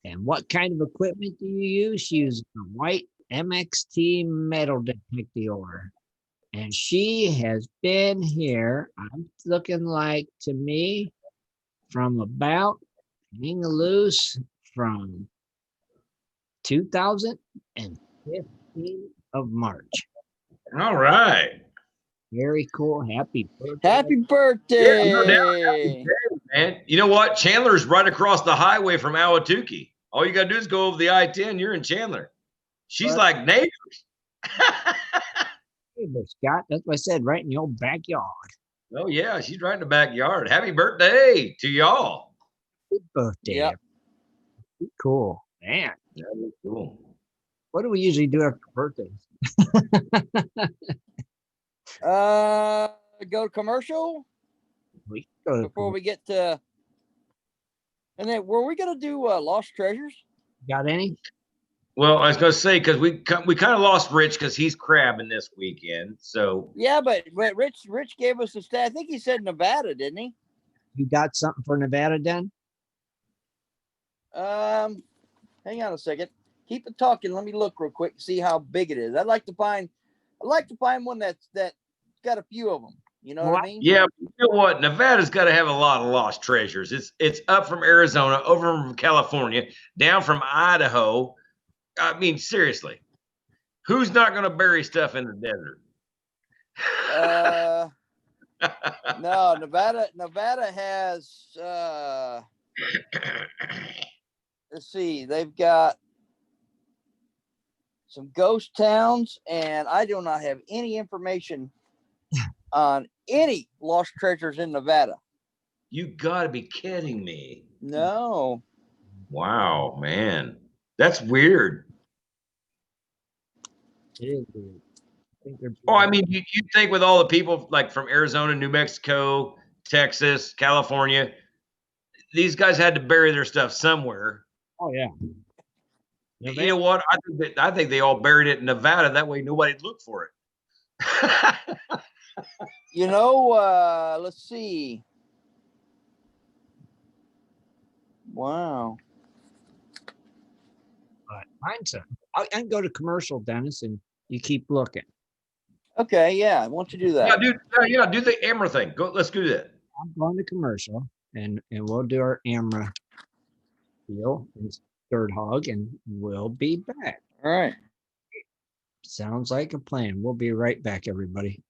And what kind of equipment do you use? She uses a white MXT metal detector. And she has been here, I'm looking like to me, from about hang loose from 2015 of March. All right. Very cool. Happy birthday. Happy birthday. Yeah, no doubt. man. You know what? Chandler's right across the highway from Ahwatukee. All you got to do is go over the I-10. You're in Chandler. She's like neighbors. Hey, but Scott, that's what I said, right in the old backyard. Oh, yeah. She's right in the backyard. Happy birthday to y'all. Good birthday. Yep. Cool. Man, That was cool. what do we usually do after birthdays? Go to commercial We go to before we get to, and then were we gonna do Lost Treasures? got any? Well, I was going to say, because we kind of lost Rich because he's crabbing this weekend. So, Yeah, but Rich gave us a stat. I think he said Nevada, didn't he? You got something for Nevada, Den? Hang on a second. Keep it talking. Let me look real quick, see how big it is. I'd like to find one that's got a few of them. You know what I mean? yeah, you know what? Nevada's got to have a lot of lost treasures. It's up from Arizona, over from California, down from Idaho. I mean, seriously, who's not going to bury stuff in the desert? No, Nevada has let's see, they've got some ghost towns, and I do not have any information on any lost treasures in Nevada. You got to be kidding me. No. Wow, man. That's weird. It is weird. Oh, I mean, you think with all the people like from Arizona, New Mexico, Texas, California, these guys had to bury their stuff somewhere. Oh yeah. You know what? I think they all buried it in Nevada. That way nobody'd look for it. You know, let's see. Wow. Mine's I can go to commercial, Dennis, and you keep looking. Okay, yeah. Why don't you do that? Do the Amra thing. Go. Let's do that. I'm going to commercial, and we'll do our Amra deal and third hog, and we'll be back. All right. Sounds like a plan. We'll be right back, everybody.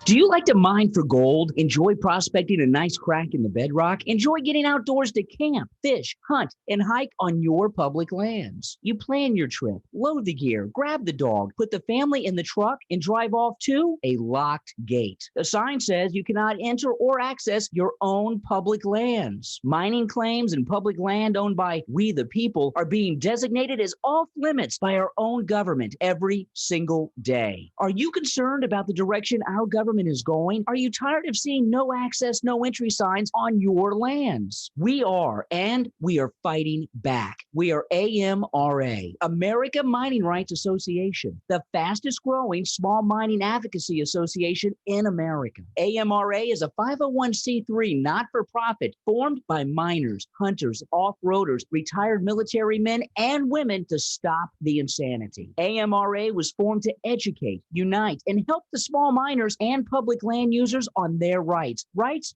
Do you like to mine for gold? Enjoy prospecting a nice crack in the bedrock? Enjoy getting outdoors to camp, fish, hunt, and hike on your public lands? You plan your trip, load the gear, grab the dog, put the family in the truck, and drive off to a locked gate. The sign says you cannot enter or access your own public lands. Mining claims and public land owned by we the people are being designated as off limits by our own government every single day. Are you concerned about the direction our government is going? Are you tired of seeing no access, no entry signs on your lands? We are, and we are fighting back. We are AMRA, America Mining Rights Association, the fastest growing small mining advocacy association in America. AMRA is a 501c3 not-for-profit formed by miners, hunters, off-roaders, retired military men and women to stop the insanity. AMRA was formed to educate, unite, and help the small miners and public land users on their rights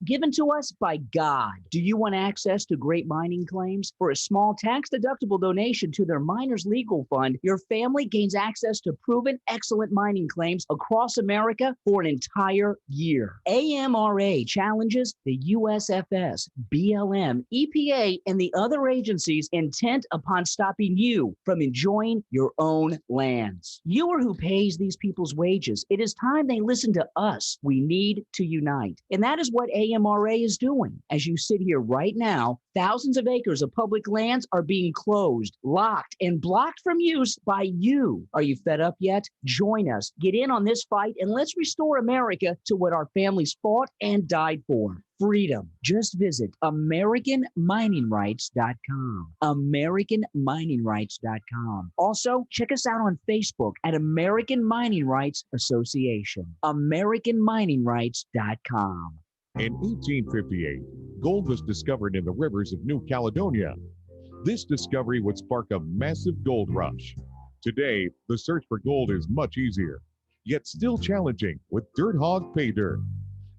given to us by God. Do you want access to great mining claims? For a small tax-deductible donation to their miners' legal fund, your family gains access to proven excellent mining claims across America for an entire year. AMRA challenges the USFS, BLM, EPA, and the other agencies intent upon stopping you from enjoying your own lands. You are who pays these people's wages. It is time they listen to us. We need to unite. And that is what AMRA is doing. As you sit here right now, thousands of acres of public lands are being closed, locked, and blocked from use by you. Are you fed up yet? Join us. Get in on this fight, and let's restore America to what our families fought and died for. Freedom. Just visit AmericanMiningRights.com. AmericanMiningRights.com. Also, check us out on Facebook at American Mining Rights Association. AmericanMiningRights.com. In 1858, gold was discovered in the rivers of New Caledonia. This discovery would spark a massive gold rush. Today, the search for gold is much easier, yet still challenging with Dirt Hog Pay Dirt.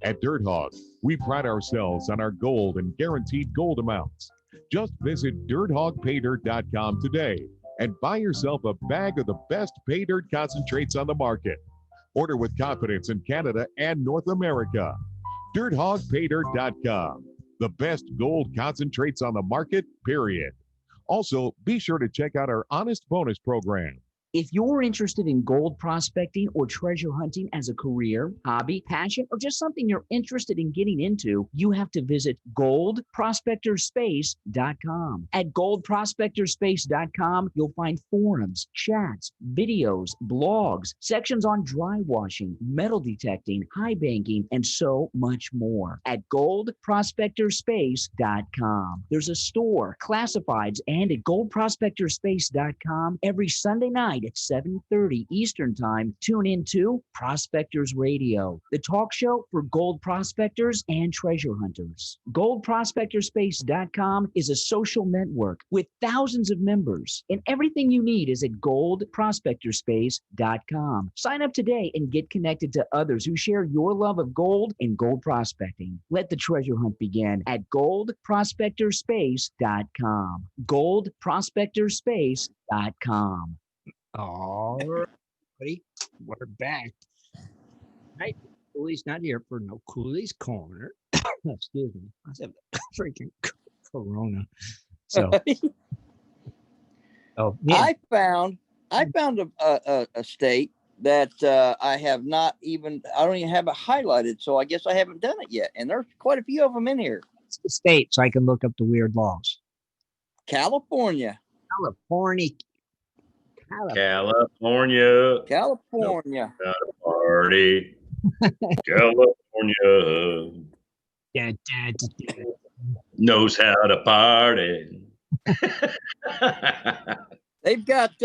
At Dirt Hog, we pride ourselves on our gold and guaranteed gold amounts. Just visit DirtHogPayDirt.com today and buy yourself a bag of the best pay dirt concentrates on the market. Order with confidence in Canada and North America. DirtHogPayDirt.com. The best gold concentrates on the market, period. Also, be sure to check out our Honest Bonus program. If you're interested in gold prospecting or treasure hunting as a career, hobby, passion, or just something you're interested in getting into, you have to visit goldprospectorspace.com. At goldprospectorspace.com, you'll find forums, chats, videos, blogs, sections on dry washing, metal detecting, high banking, and so much more. At goldprospectorspace.com. There's a store, classifieds, and at goldprospectorspace.com every Sunday night at 7:30 Eastern Time. Tune in to Prospectors Radio, the talk show for gold prospectors and treasure hunters. GoldProspectorspace.com is a social network with thousands of members, and everything you need is at GoldProspectorspace.com. Sign up today and get connected to others who share your love of gold and gold prospecting. Let the treasure hunt begin at GoldProspectorspace.com. GoldProspectorspace.com. All right, buddy. We're back. Right. Cooley's not here for no Cooley's Corner. Excuse me. I said freaking Corona. So, yeah. I found a state that I don't even have it highlighted. So I guess I haven't done it yet. And there's quite a few of them in here. It's the state, so I can look up the weird laws. California. California. California. Party. California. Knows how to party. They've got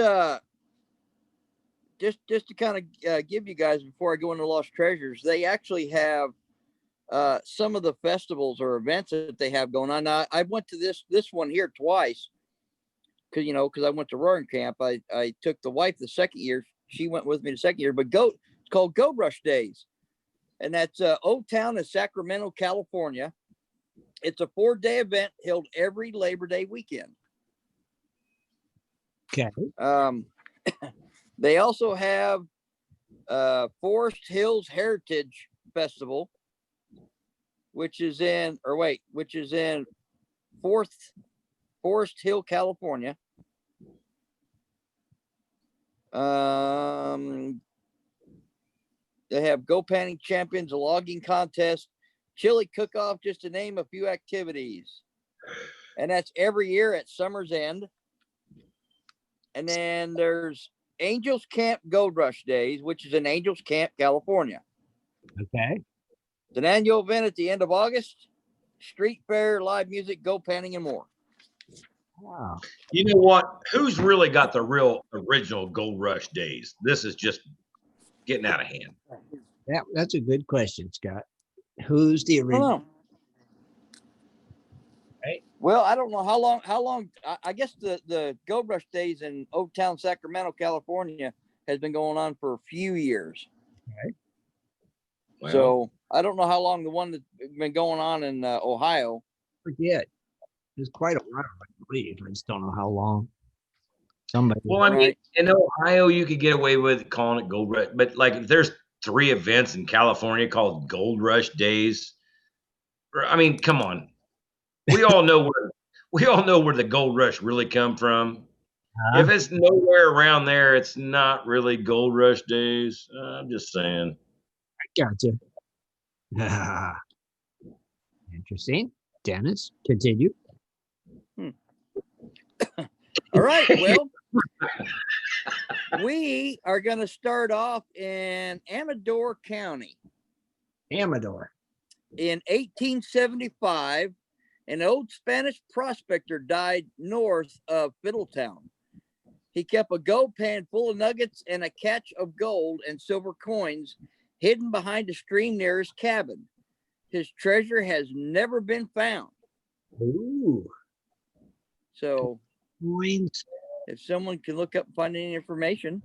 just to kind of give you guys before I go into Lost Treasures, they actually have some of the festivals or events that they have going on. Now, I went to this one here twice because I went to roaring camp. I took the wife the second year. She went with me the second year, but it's called Gold Rush Days. And that's Old Town in Sacramento, California. It's a 4-day event held every Labor Day weekend. Okay. They also have Forest Hills Heritage Festival, which is in Forest Hill, California. They have Go Panning Champions, a logging contest, chili cook-off, just to name a few activities. And that's every year at Summer's End. And then there's Angels Camp Gold Rush Days, which is in Angels Camp, California. Okay. It's an annual event at the end of August. Street fair, live music, go panning, and more. Wow. You know what? Who's really got the real original Gold Rush Days? This is just getting out of hand. That's a good question, Scott. Who's the original? Right. Well, I don't know how long. I guess the Gold Rush Days in Old Town, Sacramento, California has been going on for a few years. Okay. Well, so I don't know how long the one that's been going on in Ohio. Forget. It's quite a while, I believe. I just don't know how long. Somebody. Well, I mean, in Ohio, you could get away with calling it Gold Rush, but like if there's 3 events in California called Gold Rush Days, I mean, come on. We all know where the Gold Rush really come from. If it's nowhere around there, it's not really Gold Rush Days. I'm just saying. I gotcha. Interesting. Dennis, continue. All right. Well, we are going to start off in Amador County. Amador. In 1875, an old Spanish prospector died north of Fiddletown. He kept a gold pan full of nuggets and a catch of gold and silver coins hidden behind a stream near his cabin. His treasure has never been found. Ooh. So, coins. If someone can look up and find any information.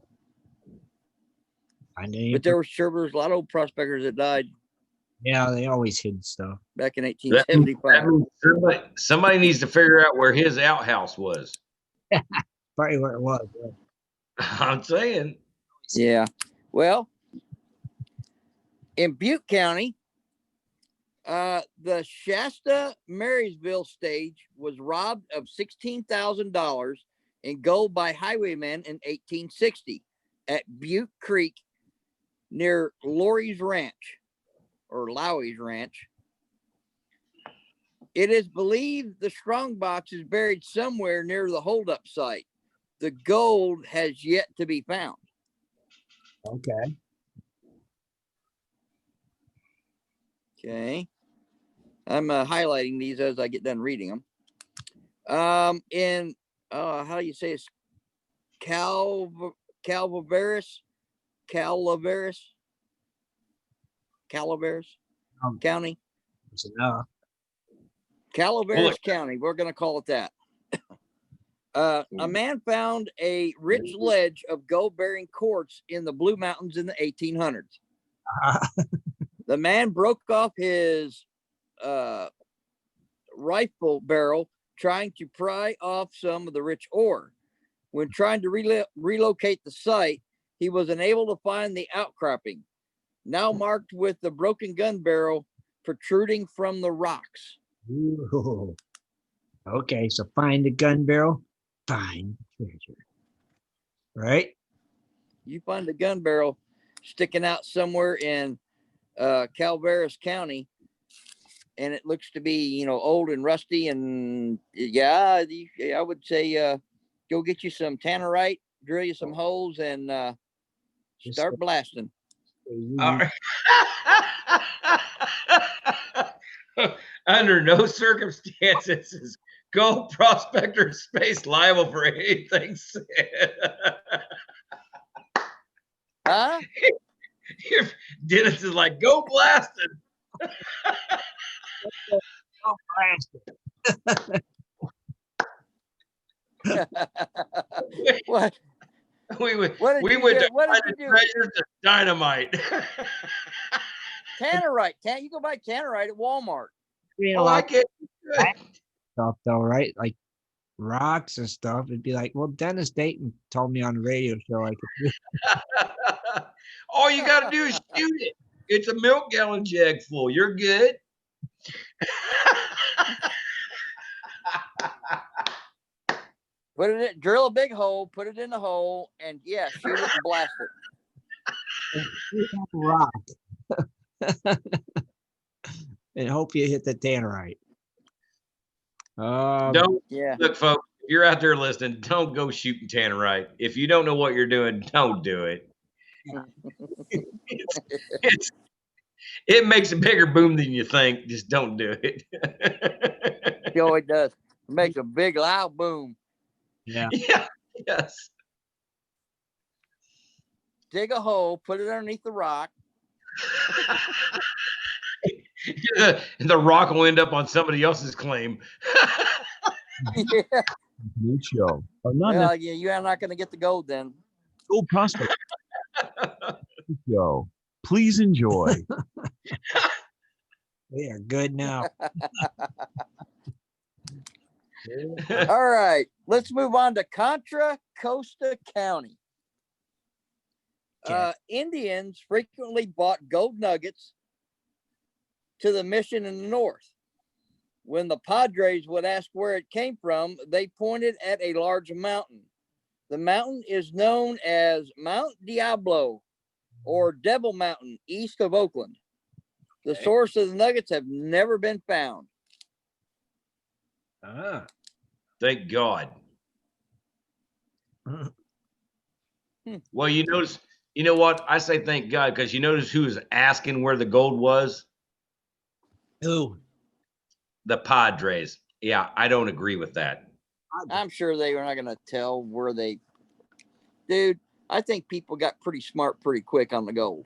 But there was a lot of old prospectors that died. Yeah, they always hid stuff. Back in 1875. Somebody needs to figure out where his outhouse was. Probably where it was. I'm saying. Yeah. Well, in Butte County, The Shasta Marysville stage was robbed of $16,000 in gold by highwaymen in 1860 at Butte Creek near Lowry's Ranch. It is believed the strongbox is buried somewhere near the holdup site. The gold has yet to be found. Okay. Okay. I'm highlighting these as I get done reading them. In how do you say it's Calaveras County. That's enough. Calaveras County. We're going to call it that. A man found a rich ledge of gold-bearing quartz in the Blue Mountains in the 1800s. The man broke off his rifle barrel trying to pry off some of the rich ore. When trying to relocate the site, he was unable to find the outcropping, now marked with the broken gun barrel protruding from the rocks. Ooh. Okay, so find the gun barrel, find the treasure. Right? You find the gun barrel sticking out somewhere in Calaveras County, and it looks to be, old and rusty. And I would say go get you some tannerite, drill you some holes, and start blasting. All right. Under no circumstances is Gold Prospector Space liable for anything said. Huh? Dennis is like, go blasting. Go blasting. What? We would What did you do? What did you do? treasures to dynamite. Tannerite. You go buy tannerite at Walmart. Oh, I get Stuff though, right? Like rocks and stuff. It'd be like, well, Dennis Dayton told me on the radio show I could. All you got to do is shoot it. It's a milk gallon jug full. You're good. Drill a big hole, put it in the hole, and shoot it and blast it. Rock. And hope you hit the tannerite. Look, folks, if you're out there listening, don't go shooting tannerite. If you don't know what you're doing, don't do it. It makes a bigger boom than you think. Just don't do it. It does. It makes a big loud boom. Yeah. Yes. Dig a hole, put it underneath the rock. The rock will end up on somebody else's claim. Yeah. New show. Well, you are not going to get the gold then. Gold Prospect show. Please enjoy. We are good now. All right, let's move on to Contra Costa County. Okay. Indians frequently bought gold nuggets to the mission in the north. When the Padres would ask where it came from, they pointed at a large mountain. The mountain is known as Mount Diablo or Devil Mountain, east of Oakland. The source of the nuggets have never been found. Thank God. Well, you know what? I say thank God because you notice who was asking where the gold was? Who? The Padres. Yeah, I don't agree with that. I'm sure they were not going to tell where they... Dude, I think people got pretty smart pretty quick on the gold.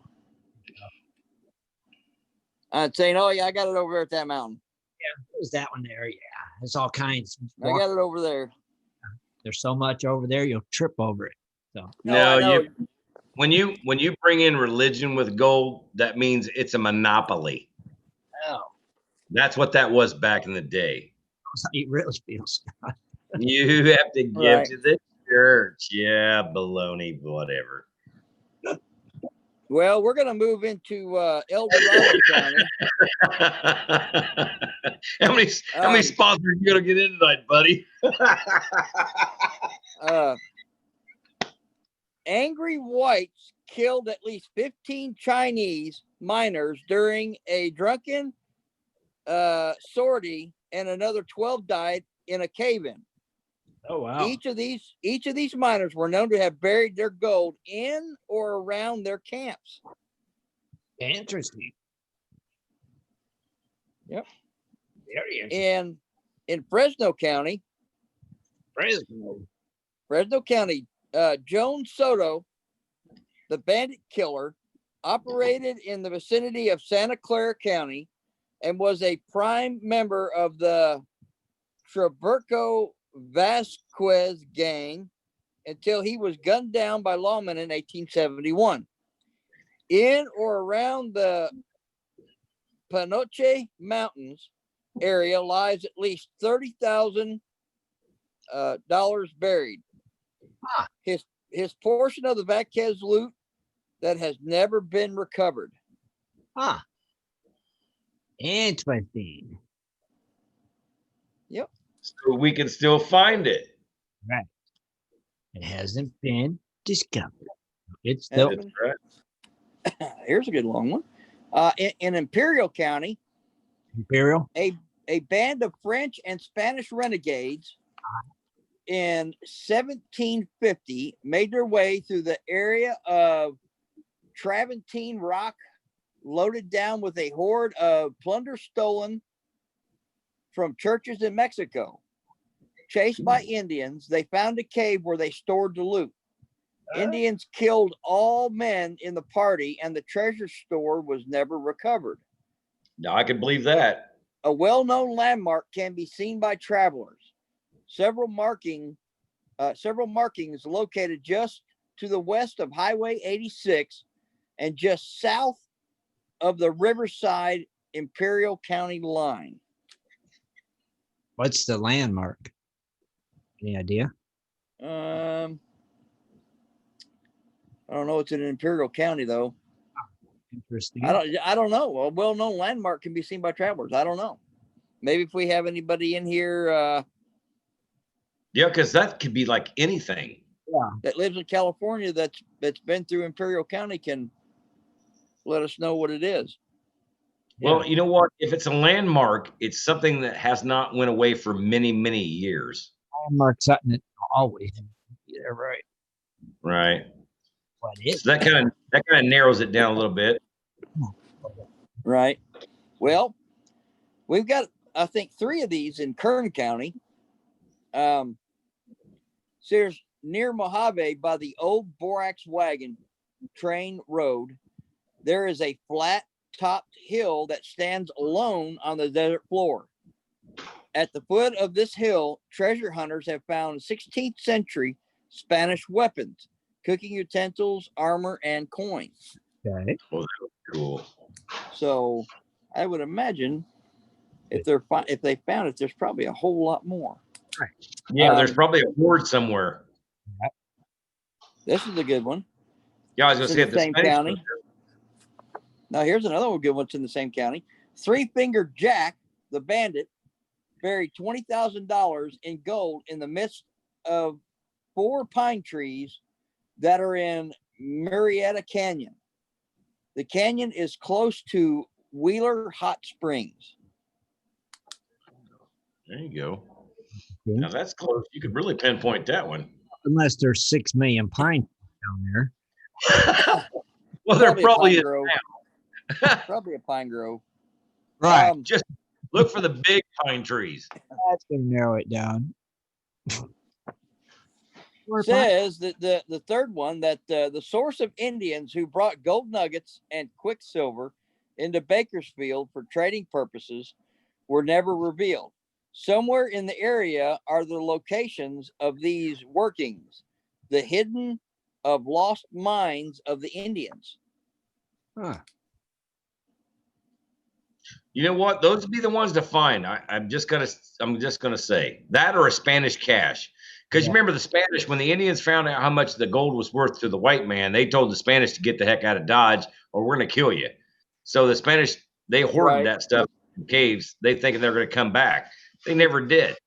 I'd saying, oh, yeah, I got it over there at that mountain. Yeah, there's that one there. Yeah, it's all kinds. I got it over there. There's so much over there, you'll trip over it. So No, when you bring in religion with gold, that means it's a monopoly. Oh, That's what that was back in the day. that's how you really feel, Scott. You have to give to the church. Yeah, baloney, whatever. Well, we're going to move into El Dorado County. How many spots are you going to get in tonight, buddy? Angry whites killed at least 15 Chinese miners during a drunken sortie, and another 12 died in a cave-in. Oh wow! Each of these miners were known to have buried their gold in or around their camps. Interesting. Yep. Very interesting. In Fresno County, Joan Soto, the Bandit Killer, operated in the vicinity of Santa Clara County and was a prime member of the Traburco Vasquez gang until he was gunned down by lawmen in 1871. In or around the Panoche Mountains area lies at least $30,000 buried. Huh. His portion of the Vasquez loot that has never been recovered. Huh. Interesting. Yep. So we can still find it. Right. It hasn't been discovered. It's Hasn't still been- Right. Here's a good long one. In Imperial County, Imperial. a band of French and Spanish renegades in 1750 made their way through the area of Traventine Rock, loaded down with a horde of plunder stolen from churches in Mexico. Chased by Indians, they found a cave where they stored the loot. Indians killed all men in the party, and the treasure store was never recovered. Now I can believe that. A well-known landmark can be seen by travelers. Several markings located just to the west of Highway 86 and just south of the Riverside Imperial County line. What's the landmark? Any idea? I don't know. It's in Imperial County though. Interesting. I don't know. A well-known landmark can be seen by travelers. I don't know. Maybe if we have anybody in here Yeah, because that could be like anything. that lives in California that's been through Imperial County can let us know what it is. Well, you know what? If it's a landmark, it's something that has not went away for many, many years. Landmark something that always. Yeah, right. Right. What is? So that kind of narrows it down a little bit. Right. Well, we've got, I think, 3 of these in Kern County. So there's near Mojave by the old Borax Wagon Train Road. There is a flat-topped hill that stands alone on the desert floor. At the foot of this hill, treasure hunters have found 16th century Spanish weapons, cooking utensils, armor, and coins. Okay. Well, that was cool. So I would imagine if they found it, there's probably a whole lot more. Yeah, there's probably a word somewhere. This is a good one. Yeah, I was going It's to say in if the the same Spanish county. was there. Now here's another one good one. It's in the same county. Three-Fingered Jack, the bandit, buried $20,000 in gold in the midst of 4 pine trees that are in Murrieta Canyon. The canyon is close to Wheeler Hot Springs. There you go. Okay. Now that's close. You could really pinpoint that one. Unless there's 6 million pine down there. Well, there probably a is. pine grove. Probably a pine grove. Right. Just look for the big pine trees. That's gonna narrow it down. Says that the third one that the source of Indians who brought gold nuggets and quicksilver into Bakersfield for trading purposes were never revealed. Somewhere in the area are the locations of these workings, the hidden of lost mines of the Indians. Huh. You know what? Those would be the ones to find. I'm just gonna say that or a Spanish cash, Because Yeah. you remember the Spanish, when the Indians found out how much the gold was worth to the white man, they told the Spanish to get the heck out of Dodge or we're going to kill you. So the Spanish, they hoarded Right. that stuff in caves. They thinking they're going to come back. They never did.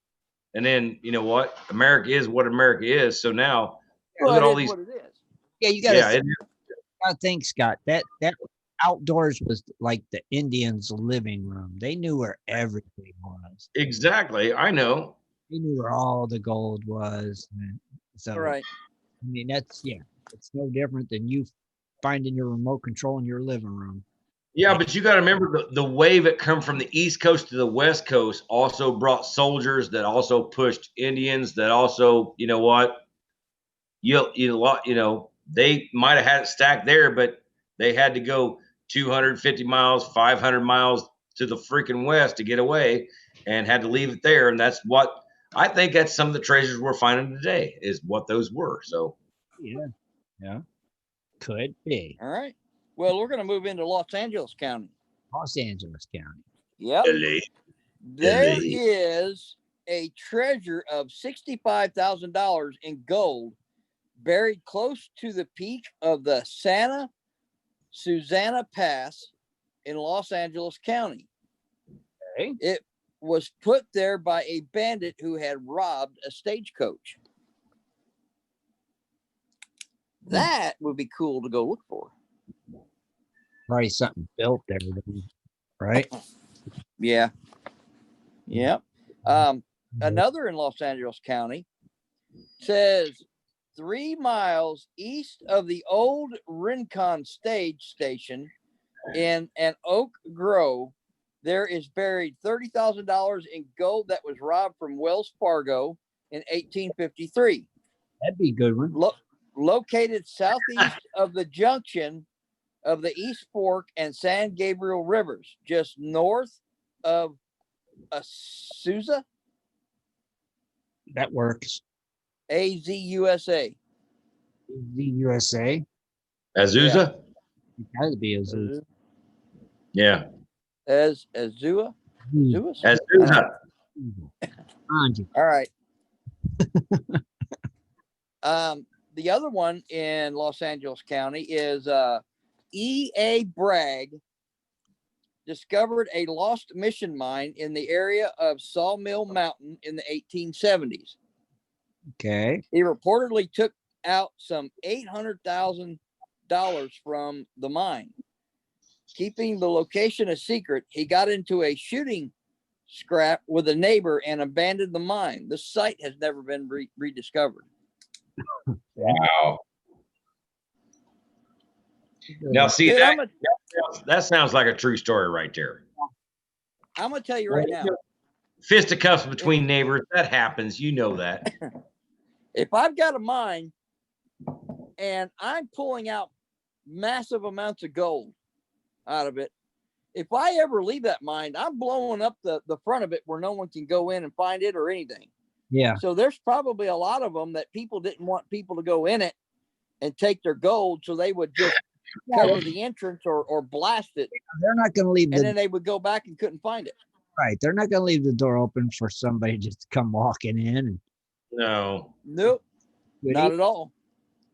And then, you know what? America is what America is. So now, Well, look at it all is these. what it is. Yeah, you gotta, Yeah, gotta think, Scott. That outdoors was like the Indians' living room. They knew where everything was. exactly. I know. They knew where all the gold was. And so, All right. I mean, it's no different than you finding your remote control in your living room. Yeah, but you got to remember the wave that come from the East Coast to the West Coast also brought soldiers that also pushed Indians that also, you know what, they might have had it stacked there, but they had to go 250 miles, 500 miles to the freaking west to get away and had to leave it there. And that's what I think that's some of the treasures we're finding today is what those were. So, Yeah, could be All right. Well, we're going to move into Los Angeles County. Los Angeles County. Yep. LA. There LA. is a treasure of $65,000 in gold buried close to the peak of the Santa Susana Pass in Los Angeles County. Okay. It was put there by a bandit who had robbed a stagecoach. That would be cool to go look for. Probably something built there, right? Yeah. Yep. Another in Los Angeles County says 3 miles east of the old Rincon stage station in an Oak Grove, there is buried $30,000 in gold that was robbed from Wells Fargo in 1853. That'd be a good one. Located southeast of the junction of the East Fork and San Gabriel Rivers, just north of Azusa. That works. AZUSA. The USA. Azusa? It gotta be Azusa. Yeah. Azua. Azusa? Azusa. Angie. All right. The other one in Los Angeles County is E.A. Bragg discovered a lost mission mine in the area of Sawmill Mountain in the 1870s. Okay. He reportedly took out some $800,000 from the mine. Keeping the location a secret, he got into a shooting scrap with a neighbor and abandoned the mine. The site has never been rediscovered. Wow. Now, see, Dude, that sounds like a true story right there. I'm going to tell you right now. Fisticuffs between neighbors, that happens. You know that. If I've got a mine and I'm pulling out massive amounts of gold out of it, if I ever leave that mine, I'm blowing up the front of it where no one can go in and find it or anything. Yeah. So there's probably a lot of them that people didn't want people to go in it and take their gold, so they would just cover the entrance or blast it. They're not going to leave and then they would go back and couldn't find it. Right. They're not going to leave the door open for somebody just to come walking in. And, No. Nope. Not at all.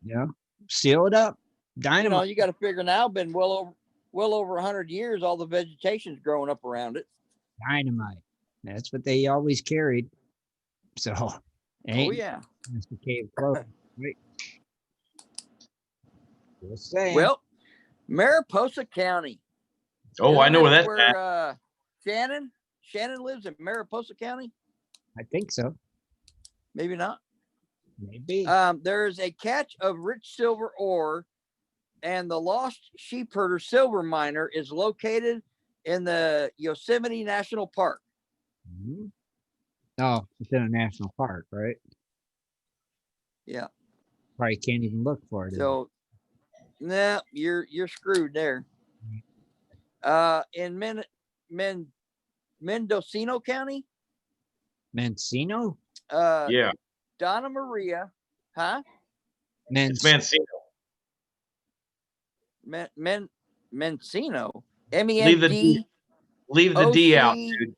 Yeah. Seal it up. Dynamite. You know, you got to figure now, been well over 100 years, all the vegetation's growing up around it. Dynamite. That's what they always carried. So, Oh yeah. It's the cave close, right? Just saying. Well, Mariposa County. Oh, I know where that's where Shannon lives in Mariposa County. I think so. Maybe not. Maybe. There's a catch of rich silver ore, and the lost sheep herder silver miner is located in the Yosemite National Park. Mm-hmm. Oh, it's in a national park, right? Yeah. Probably can't even look for it. So, nah, you're screwed there. In Mendocino County. Mendocino? Yeah. Donna Maria, huh? It's Mancino. Mencino. M-E-N-D. Leave the D out, dude.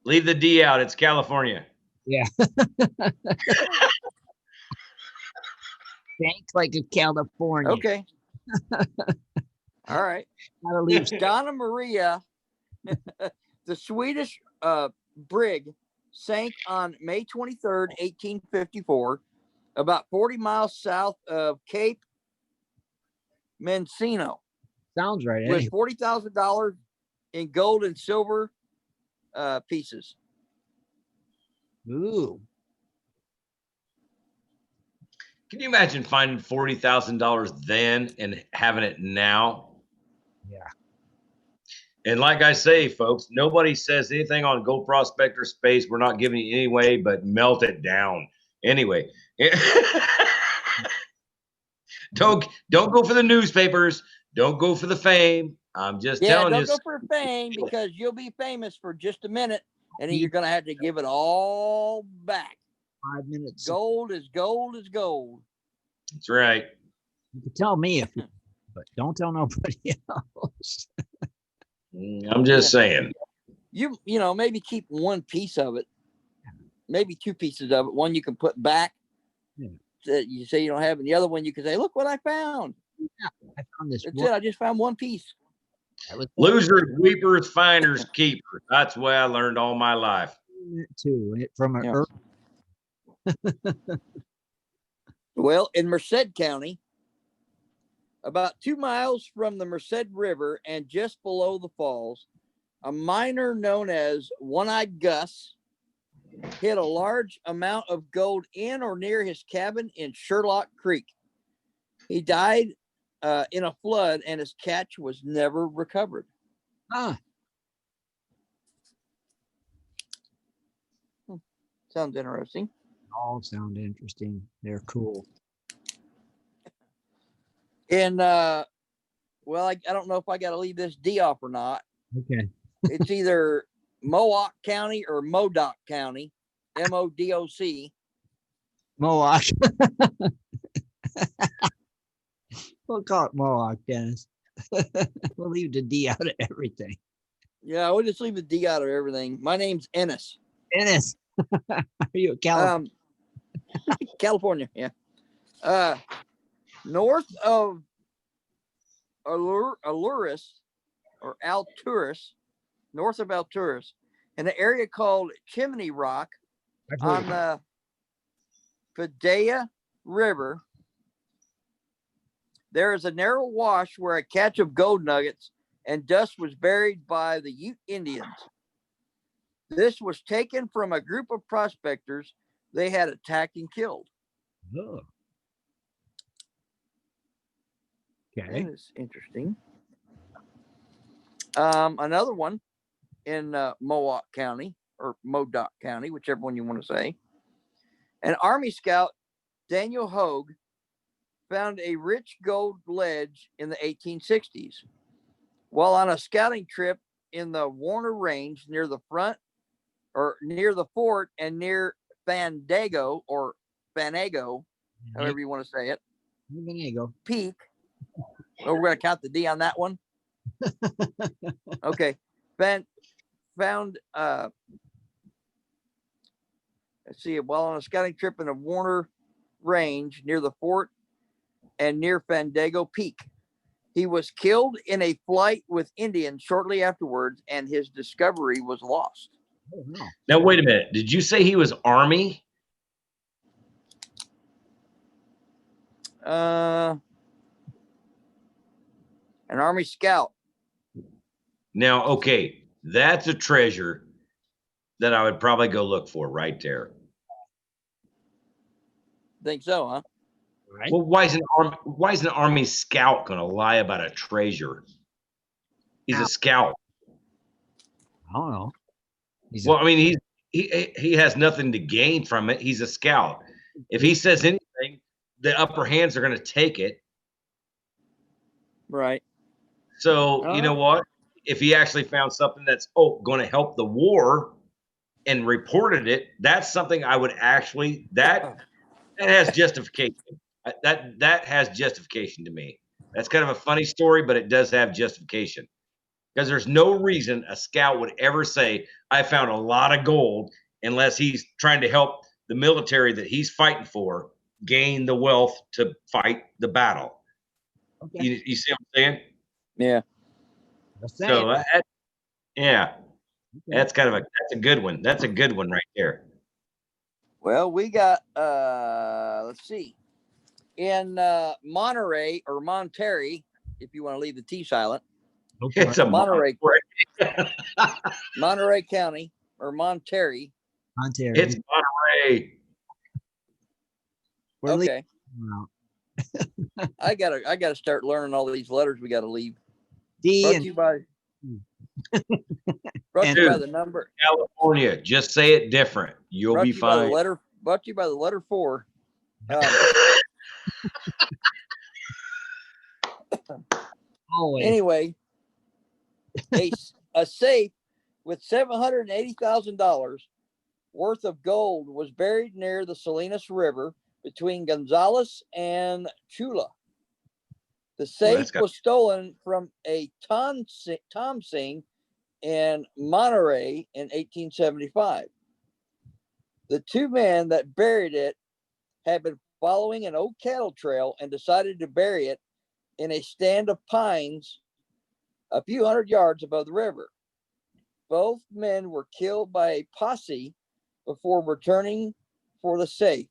Leave the D out. It's California. Yeah. Thanks like a California. Okay. All right. Gotta leave. Donna Maria, the Swedish brig, sank on May 23rd, 1854, about 40 miles south of Cape Mendocino, Sounds right. with Anyway. $40,000 in gold and silver pieces. Ooh. Can you imagine finding $40,000 then and having it now? Yeah. And like I say, folks, nobody says anything on Gold Prospector Space. We're not giving you any way but melt it down. Anyway, don't go for the newspapers. Don't go for the fame. I'm just telling you. Don't go for fame, because you'll be famous for just a minute, and then you're going to have to give it all back. 5 minutes. Gold is gold is gold. That's right. You can tell me if you, but don't tell nobody else. I'm just saying. You know, maybe keep one piece of it, maybe two pieces of it. One you can put back that you say you don't have, and the other one you can say, "Look what I found." Yeah, I found this. That's it. I just found one piece. Losers, weepers, finders, keepers. That's the way I learned all my life. Too from an Yeah. Well, in Merced County, about 2 miles from the Merced River and just below the falls, a miner known as One-Eyed Gus hid a large amount of gold in or near his cabin in Sherlock Creek. He died in a flood, and his catch was never recovered. Sounds interesting. All sound interesting. They're cool. And well, I don't know if I got to leave this D off or not. Okay. It's either Modoc County or Modoc County, MODOC. Mohawk. We'll call it Mohawk, Dennis. We'll leave the D out of everything. Yeah, we'll just leave the D out of everything. My name's Ennis. Ennis. Are you a California? California, yeah. North of Alturas, or Alturas, north of Alturas, in an area called Chimney Rock on the Padilla River, there is a narrow wash where a catch of gold nuggets and dust was buried by the Ute Indians. This was taken from a group of prospectors they had attacked and killed. Oh. Okay. That is interesting. Another one in Modoc County, or Modoc County, whichever one you want to say. An Army scout, Daniel Hogue, found a rich gold ledge in the 1860s. While on a scouting trip in the Warner Range near the fort and near Fandago, or Fanago, however you want to say it. Fanago. Peak. Oh, we're going to count the D on that one. Okay. Found let's see, while on a scouting trip in the Warner Range near the fort and near Fandago Peak, he was killed in a flight with Indians shortly afterwards, and his discovery was lost. Oh, no. Now, wait a minute. Did you say he was Army? An Army scout. Now, okay, that's a treasure that I would probably go look for right there. Think so, huh? Right. Well, why is an Army scout going to lie about a treasure? He's a scout. I don't know. I mean, he has nothing to gain from it. He's a scout. If he says anything, the upper hands are going to take it. Right. So, you know what? If he actually found something that's going to help the war and reported it, that's something I would actually that has justification. That has justification to me. That's kind of a funny story, but it does have justification. Because there's no reason a scout would ever say, I found a lot of gold unless he's trying to help the military that he's fighting for gain the wealth to fight the battle. Okay. You see what I'm saying? Yeah. So yeah, Okay. that's a good one. That's a good one right there. Well, we got let's see. In Monterey or Monterey, if you want to leave the T silent. It's a Monterey. Monterey County or Monterey. Ontario. It's Monterey. We're Okay. leaving. I gotta start learning all these letters we gotta leave. D Brought and to you by the number. California. Just say it different. You'll Brought be to you by the fine. letter. Brought to you by the letter 4. always. Anyway, a safe with $780,000 worth of gold was buried near the Salinas River between Gonzales and Chula. The safe was stolen from a Tom Singh in Monterey in 1875. The two men that buried it had been following an old cattle trail and decided to bury it in a stand of pines a few hundred yards above the river. Both men were killed by a posse before returning for the safe.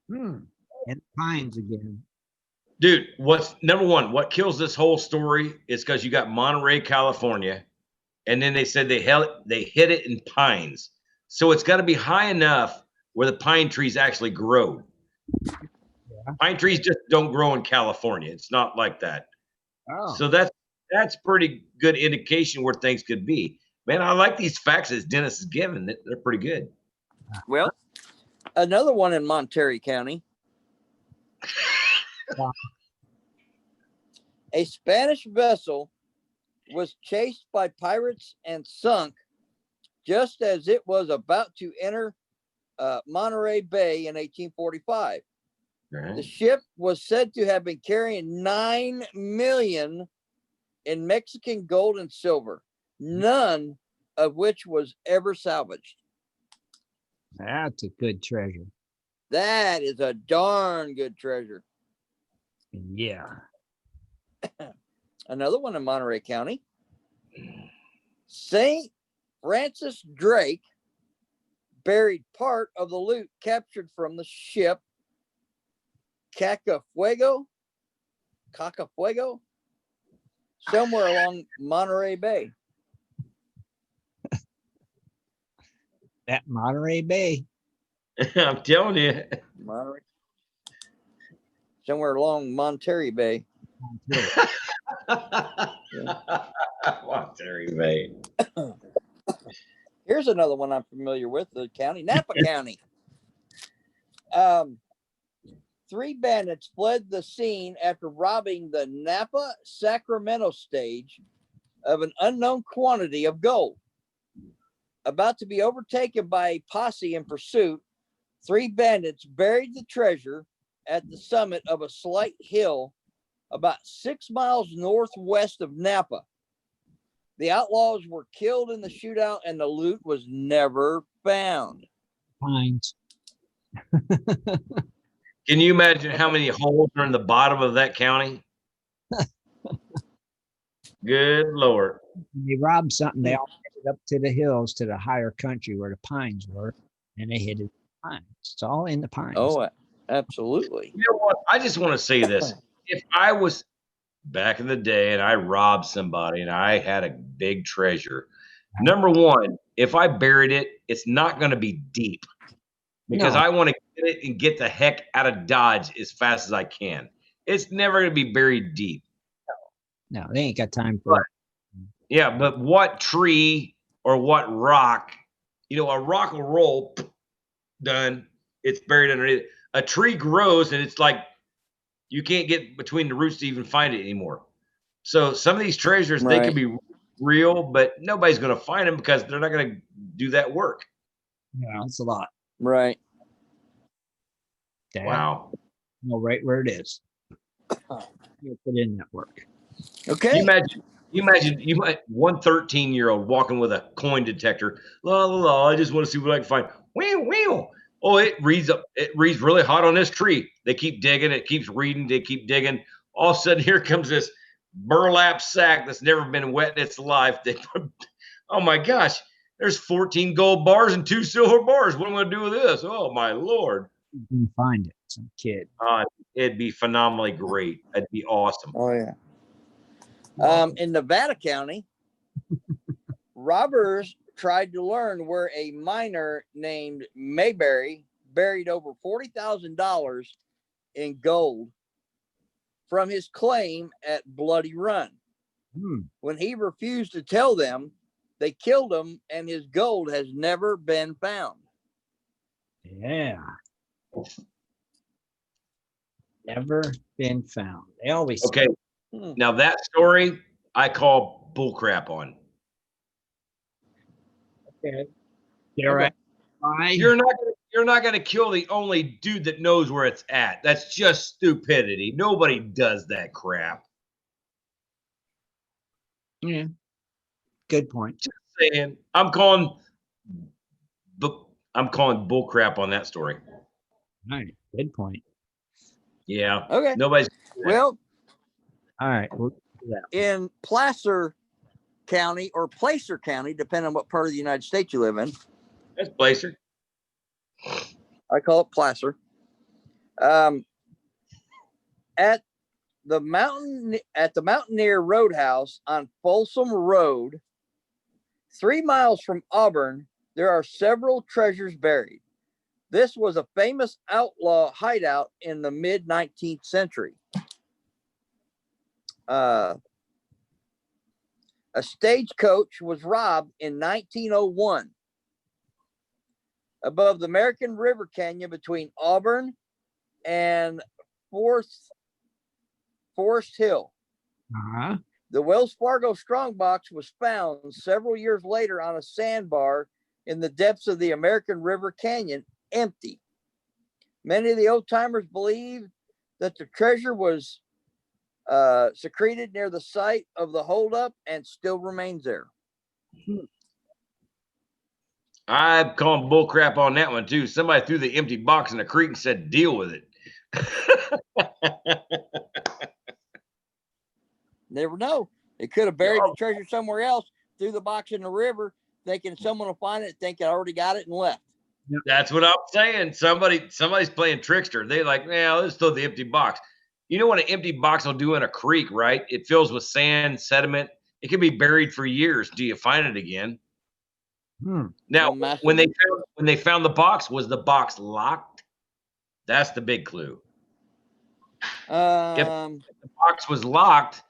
And pines again. Dude, what's number one? What kills this whole story is because you got Monterey, California, and then they said they hit it in pines. So it's got to be high enough where the pine trees actually grow. Yeah. Pine trees just don't grow in California. It's not like that. Oh. So that's pretty good indication where things could be. Man, I like these facts that Dennis is giving. They're pretty good. Well, another one in Monterey County. A Spanish vessel was chased by pirates and sunk just as it was about to enter Monterey Bay in 1845. Right. The ship was said to have been carrying $9 million in Mexican gold and silver, none of which was ever salvaged. That's a good treasure. That is a darn good treasure. Yeah. Another one in Monterey County. St. Francis Drake buried part of the loot captured from the ship Cacafuego, somewhere along Monterey Bay. That Monterey Bay. I'm telling you. Monterey. Somewhere along Monterey Bay. Monterey Bay. Here's another one I'm familiar with, the county, Napa County. 3 bandits fled the scene after robbing the Napa Sacramento stage of an unknown quantity of gold. About to be overtaken by a posse in pursuit, 3 bandits buried the treasure at the summit of a slight hill about 6 miles northwest of Napa. The outlaws were killed in the shootout and the loot was never found. Pines. Can you imagine how many holes are in the bottom of that county? Good Lord. When they robbed something, they all headed up to the hills, to the higher country where the pines were, and they hid it in the pines. It's all in the pines. Oh, absolutely. You know what? I just want to say this. If I was back in the day and I robbed somebody and I had a big treasure, number one, if I buried it, it's not going to be deep because I want to get it and get the heck out of Dodge as fast as I can. It's never going to be buried deep. No, they ain't got time for it. Yeah, but what tree or what rock, a rock will roll, done, it's buried underneath. A tree grows and it's like you can't get between the roots to even find it anymore. So some of these treasures, they can be real, but nobody's going to find them because they're not going to do that work. Yeah, it's a lot. Right. Dad, wow. Know right where it is. You put in that work. Okay. You imagine you might one 13-year-old walking with a coin detector. La la la. I just want to see what I can find. Wheel wheel. Oh, it reads up. It reads really hot on this tree. They keep digging. It keeps reading. They keep digging. All of a sudden, here comes this burlap sack that's never been wet in its life. Oh my gosh! There's 14 gold bars and 2 silver bars. What am I going to do with this? Oh my lord! You can find it, some kid. It'd be phenomenally great. That'd be awesome. Oh yeah. In Nevada County, robbers tried to learn where a miner named Mayberry buried over $40,000 in gold from his claim at Bloody Run. When he refused to tell them, they killed him, and his gold has never been found. Yeah. Never been found. They always Okay. Now that story I call bullcrap on. Okay. Right. You're not gonna kill the only dude that knows where it's at. That's just stupidity. Nobody does that crap. Yeah. Good point. Just saying. I'm calling bullcrap on that story. All right. Good point. Yeah. Okay. Nobody's Well, all right. We'll do that. in Placer County or Placer County, depending on what part of the United States you live in. That's Placer. I call it Placer. At the Mountaineer Roadhouse on Folsom Road, 3 miles from Auburn, there are several treasures buried. This was a famous outlaw hideout in the mid-19th century. A stagecoach was robbed in 1901 above the American River Canyon between Auburn and Forest Hill. Uh-huh. The Wells Fargo strongbox was found several years later on a sandbar in the depths of the American River Canyon, empty. Many of the old timers believe that the treasure was secreted near the site of the holdup and still remains there. I'm calling bullcrap on that one too. Somebody threw the empty box in the creek and said, "Deal with it." Never know. They could have buried the treasure somewhere else, threw the box in the river, thinking someone will find it, think I already got it and left. That's what I'm saying. Somebody's playing trickster. They like, yeah, let's throw the empty box. You know what an empty box will do in a creek, right? It fills with sand, sediment. It can be buried for years. Do you find it again? Now, when they found the box, was the box locked? That's the big clue. If the box was locked,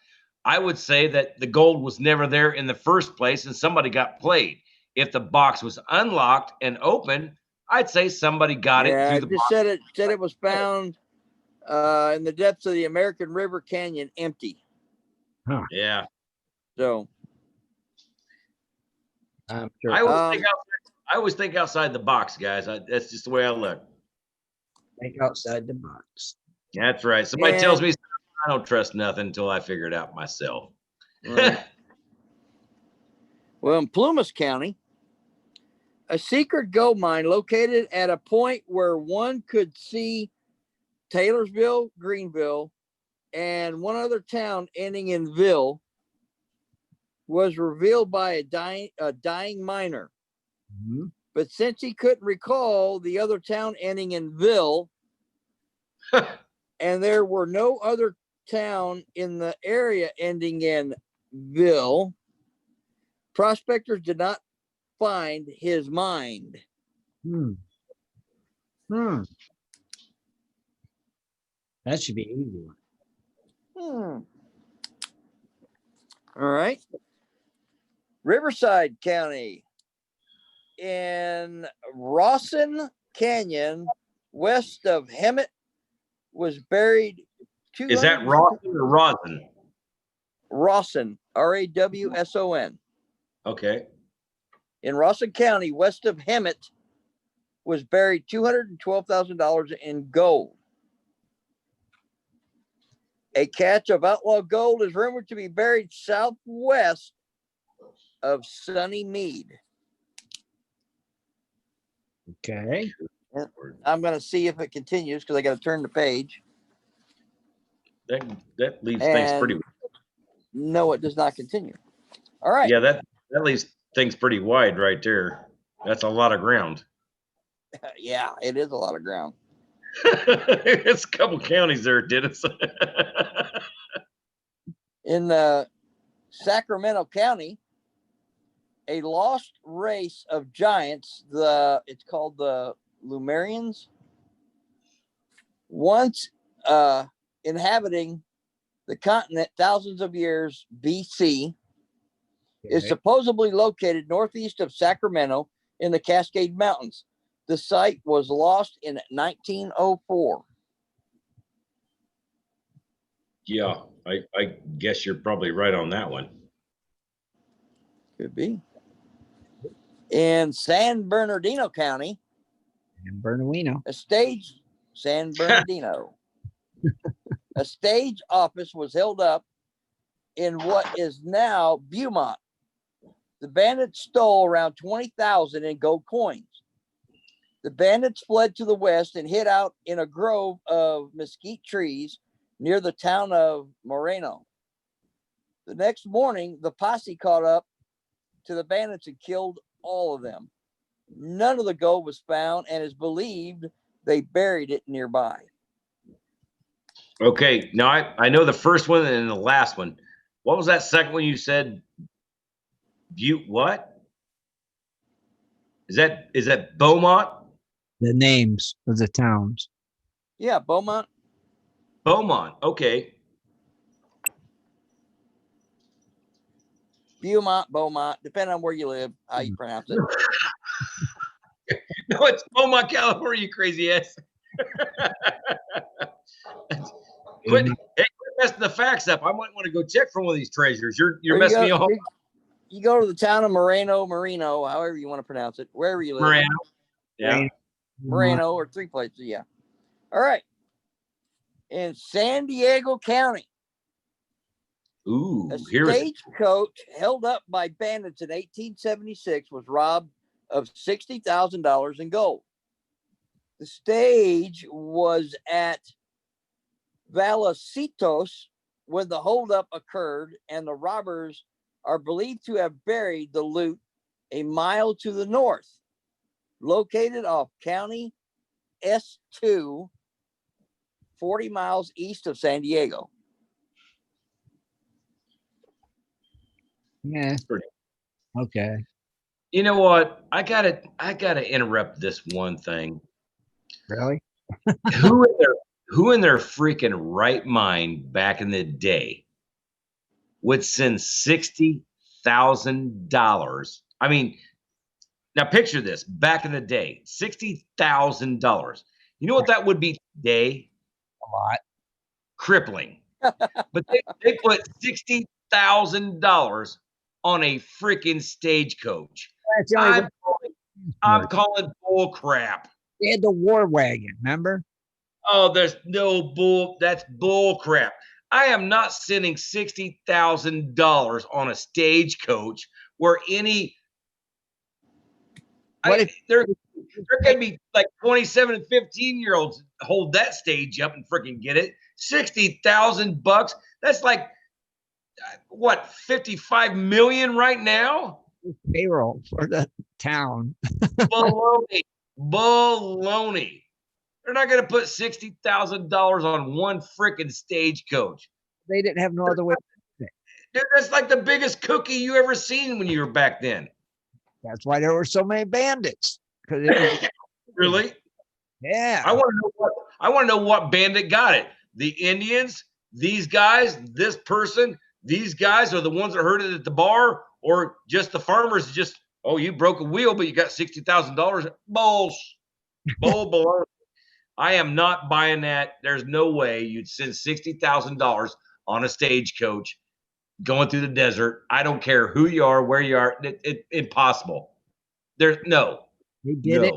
I would say that the gold was never there in the first place and somebody got played. If the box was unlocked and open, I'd say somebody got it through the box. Said it was found in the depths of the American River Canyon, empty. Huh. Yeah. So I'm sure. I always think outside the box, guys. That's just the way I look. Think outside the box. That's right. Somebody tells me I don't trust nothing until I figure it out myself. Right. Well, in Plumas County, a secret gold mine located at a point where one could see Taylorsville, Greenville, and one other town ending in Ville was revealed by a dying miner. Mm-hmm. But since he couldn't recall the other town ending in Ville, and there were no other town in the area ending in Ville, prospectors did not find his mind. That should be easy. All right. Riverside County in Rawson Canyon, west of Hemet, was buried. Is that Rawson or Rosin? Rawson, Rawson. Okay. In Rawson County, west of Hemet, was buried $212,000 in gold. A cache of outlaw gold is rumored to be buried southwest of Sunny Mead. Okay. I'm going to see if it continues because I got to turn the page. That leaves things pretty. No, it does not continue. All right. Yeah, that leaves things pretty wide right there. That's a lot of ground. Yeah, it is a lot of ground. It's a couple counties there, Dennis. In Sacramento County, a lost race of giants, it's called the Lumerians, once inhabiting the continent thousands of years BC, is supposedly located northeast of Sacramento in the Cascade Mountains. The site was lost in 1904. Yeah, I guess you're probably right on that one. Could be. In San Bernardino County, And Bernardino. San Bernardino, a stage office was held up in what is now Beaumont. The bandits stole around 20,000 in gold coins. The bandits fled to the west and hid out in a grove of mesquite trees near the town of Moreno. The next morning, the posse caught up to the bandits and killed all of them. None of the gold was found and is believed they buried it nearby. Okay, now I know the first one and the last one. What was that second one you said? What? Is that Beaumont? The names of the towns. Yeah, Beaumont. Beaumont. Okay. Beaumont, depending on where you live, how you pronounce it. No, it's Beaumont, California, you crazy ass. Quit messing the facts up. I might want to go check for one of these treasures. You're messing me up. You go to the town of Moreno, however you want to pronounce it, wherever you live. Moreno. Yeah. Moreno, or three places. Yeah. All right. In San Diego County, Ooh, a stagecoach held up by bandits in 1876 was robbed of $60,000 in gold. The stage was at Vallecillos when the holdup occurred, and the robbers are believed to have buried the loot a mile to the north, located off County S2, 40 miles east of San Diego. Yeah. Okay. You know what? I gotta interrupt this one thing. Really? Who in their freaking right mind back in the day would send $60,000? I mean, now picture this: back in the day, $60,000. You know what that would be today? A lot. Crippling. But they put $60,000 on a freaking stagecoach. I'm calling bull crap. They had the war wagon, remember? Oh, there's no bull. That's bull crap. I am not sending $60,000 on a stagecoach where any. There can be like 27 and 15-year-olds hold that stage up and freaking get it. $60,000. That's like what, 55 million right now? Payroll for the town. Baloney. They're not going to put $60,000 on one freaking stagecoach. They didn't have no other way. Dude, that's like the biggest cookie you ever seen when you were back then. That's why there were so many bandits. Really? Yeah. I want to know what bandit got it. The Indians, these guys, this person, these guys are the ones that heard it at the bar, or just the farmers just, oh, you broke a wheel, but you got $60,000. Bull. I am not buying that. There's no way you'd send $60,000 on a stagecoach going through the desert. I don't care who you are, where you are. It's impossible. There's no. They did it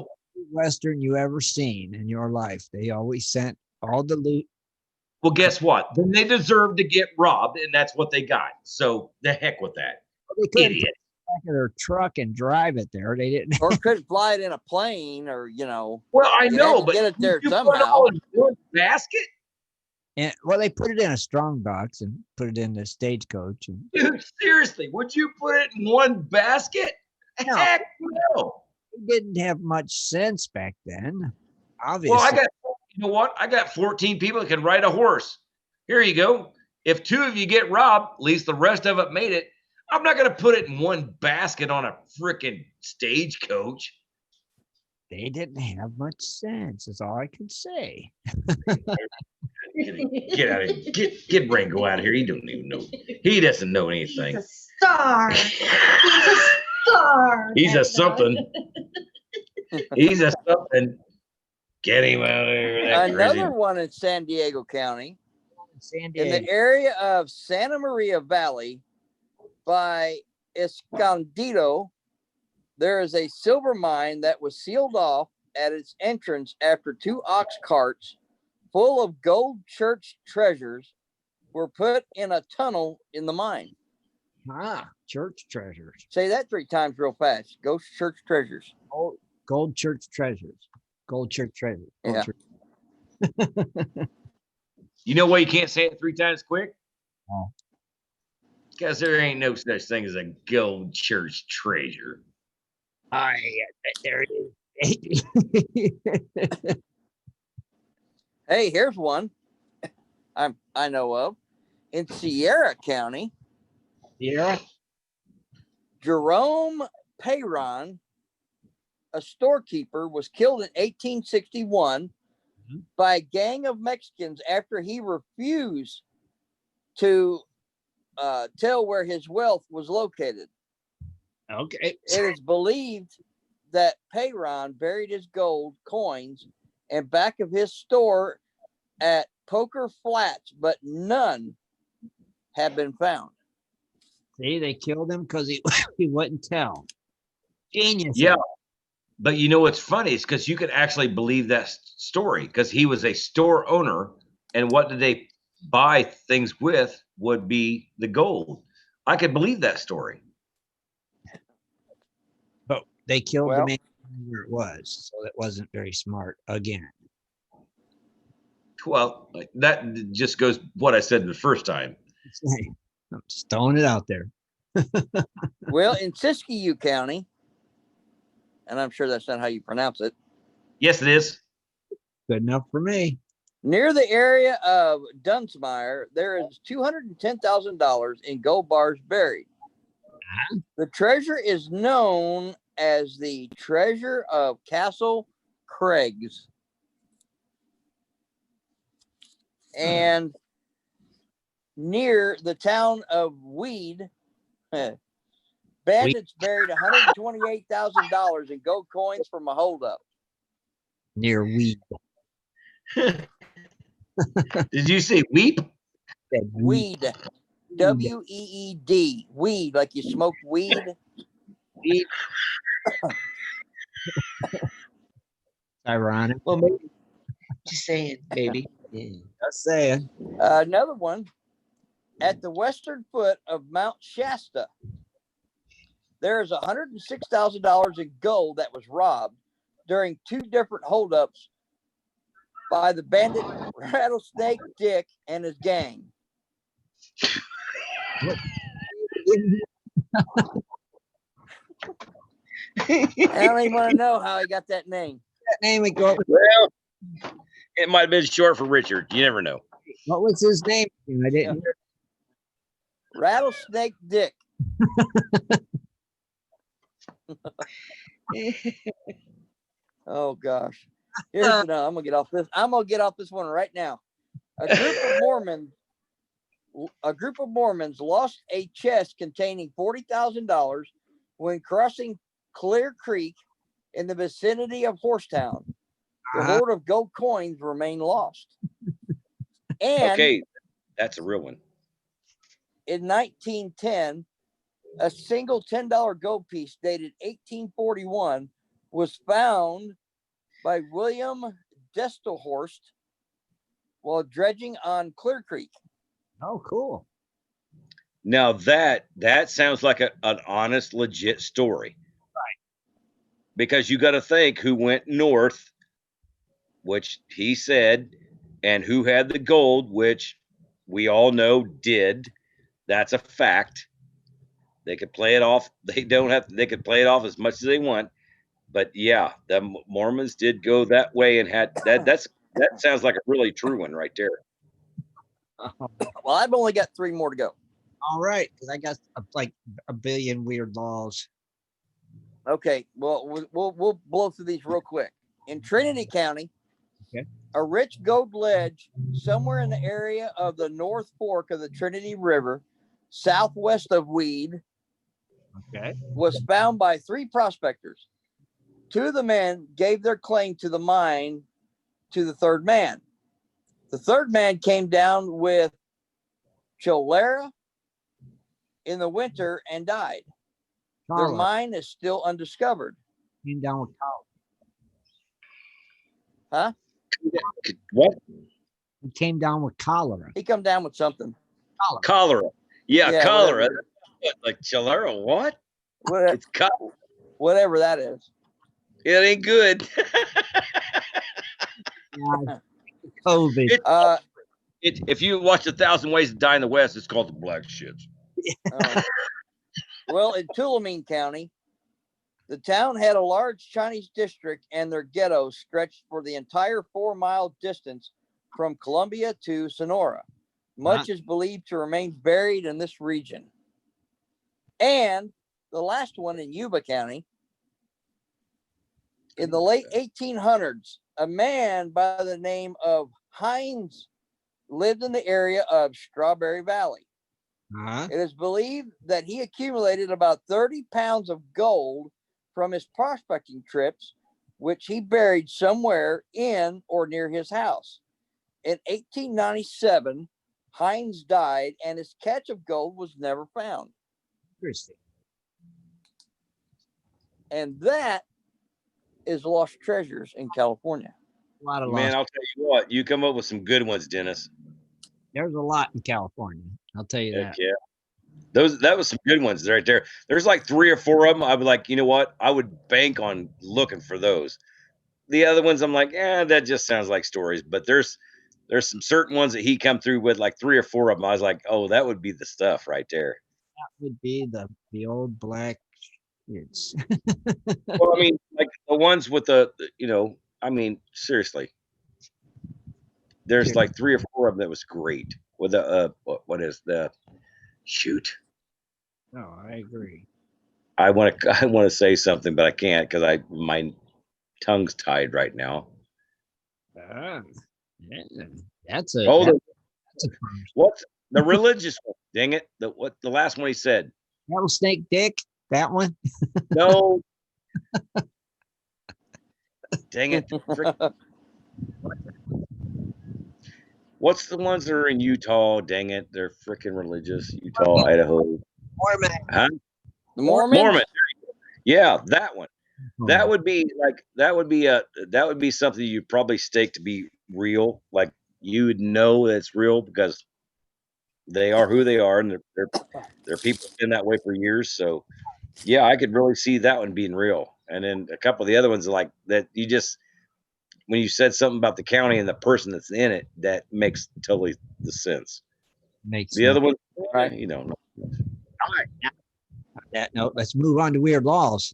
Western you ever seen in your life. They always sent all the loot Well, guess what? Then they deserve to get robbed, and that's what they got. So the heck with that. They couldn't Idiot. back of their truck and drive it there. They didn't. Or couldn't fly it in a plane, or Well, I you know, had to but get it there you put it somehow. all in one basket? And, well, they put it in a strong box and put it in the stagecoach. And Dude, seriously, would you put it in one basket? No. Heck no. they didn't have much sense back then. Obviously. Well, you know what? I got 14 people that can ride a horse. Here you go. If 2 of you get robbed, at least the rest of it made it. I'm not going to put it in one basket on a freaking stagecoach. They didn't have much sense. Is all I can say. Get out of here. Get Rango out of here. He don't even know. He doesn't know anything. He's a star. He's a star. He's a something. He's a something. Get him out of here. That Another crazy. one in San Diego County, San in Diego. the area of Santa Maria Valley by Escondido, there is a silver mine that was sealed off at its entrance after 2 ox carts full of gold church treasures were put in a tunnel in the mine. Church treasures. Say that 3 times real fast. Ghost church treasures. Gold church treasures. Gold church treasures. Gold Yeah. church- You know why you can't say it 3 times quick? Oh. Because there ain't no such thing as a gold church treasure. There it is. Hey, here's one I know of. In Sierra County, Yeah. Jerome Peyron, a storekeeper, was killed in 1861 by a gang of Mexicans after he refused to tell where his wealth was located. Okay. It is believed that Peyron buried his gold coins in back of his store at Poker Flats, but none have been found. See, they killed him because he he wouldn't tell. Genius. Yeah. But you know what's funny is because you can actually believe that story because he was a store owner. And what did they buy things with would be the gold. I could believe that story. But they killed Well- the man where it was, so that wasn't very smart again. Well, that just goes what I said the first time. I'm just throwing it out there. Well, in Siskiyou County, and I'm sure that's not how you pronounce it, Yes, it is. Good enough for me. near the area of Dunsmire, there is $210,000 in gold bars buried. The treasure is known as the treasure of Castle Craigs. And near the town of Weed, bandits buried $128,000 in gold coins from a holdup. Near weed. Did you say weep? Weed. W-E-E-D. Weed, like you smoke weed. Ironic. Well, maybe. Just saying, maybe. Yeah. Just saying. Another one, at the western foot of Mount Shasta, there is $106,000 in gold that was robbed during 2 different holdups by the bandit Rattlesnake Dick and his gang. I don't even want to know how he got that name. That name would go. Well, it might have been short for Richard. You never know. What was his name? I didn't hear. Rattlesnake Dick. Oh gosh. Here's no, I'm gonna get off this. I'm gonna get off this one right now. A group of Mormons lost a chest containing $40,000 when crossing Clear Creek in the vicinity of Horsetown. The hoard of gold coins remain lost. And Okay, that's a real one. in 1910, a single $10 gold piece dated 1841 was found by William Destelhorst while dredging on Clear Creek. Oh, cool. Now that sounds like an honest, legit story. Right. Because you got to think who went north, which he said, and who had the gold, which we all know did. That's a fact. They could play it off. They could play it off as much as they want. But yeah, the Mormons did go that way and had that. That sounds like a really true one right there. Well, I've only got 3 more to go. All right, because I got like a billion weird laws. Okay, well, we'll blow through these real quick. In Trinity County, okay, a rich gold ledge somewhere in the area of the North Fork of the Trinity River, southwest of Weed, okay, was found by 3 prospectors. 2 of the men gave their claim to the mine to the 3rd man. The 3rd man came down with cholera in the winter and died. Their mine is still undiscovered. Came down with Huh? cholera. What? He came down with cholera. He come down with something. Cholera. Yeah, cholera. Whatever. Like cholera. What? Whatever, It's cholera. whatever that is. It ain't good. COVID. If you watch 1,000 Ways to Die in the West, it's called the black shits. Well, in Tulameen County, the town had a large Chinese district, and their ghettos stretched for the entire 4-mile distance from Columbia to Sonora. Much is believed to remain buried in this region. And the last one in Yuba County, in the late 1800s, a man by the name of Hines lived in the area of Strawberry Valley. It is believed that he accumulated about 30 pounds of gold from his prospecting trips, which he buried somewhere in or near his house. In 1897, Hines died, and his catch of gold was never found. Interesting. And that is Lost Treasures in California. A lot of Man, lost. I'll tell you what, you come up with some good ones, Dennis. There's a lot in California. I'll tell you Heck that. yeah. That was some good ones right there. There's like 3 or 4 of them. I'd be like, you know what? I would bank on looking for those. The other ones, I'm like, that just sounds like stories. But there's some certain ones that he come through with, like 3 or 4 of them. I was like, oh, that would be the stuff right there. That would be the old black shits. Well, I mean, like the ones with I mean, seriously. There's like 3 or 4 of them that was great. With the what is the shoot? No, I agree. I want to say something, but I can't because my tongue's tied right now. Yeah, that's a. Oh, that's a what's the religious one? Dang it! The last one he said? Rattlesnake Dick. That one. No. Dang it! What's the ones that are in Utah? Dang it! They're freaking religious. Utah, Idaho. Mormon. The Mormons? Mormon. Yeah, that one. That would be something you'd probably stake to be real. Like you would know it's real because they are who they are, and they're people been that way for years. So yeah, I could really see that one being real. And then a couple of the other ones like that you just when you said something about the county and the person that's in it, that makes totally the sense. Makes the other one, right? You don't know. All right. Now, on that note, let's move on to weird laws.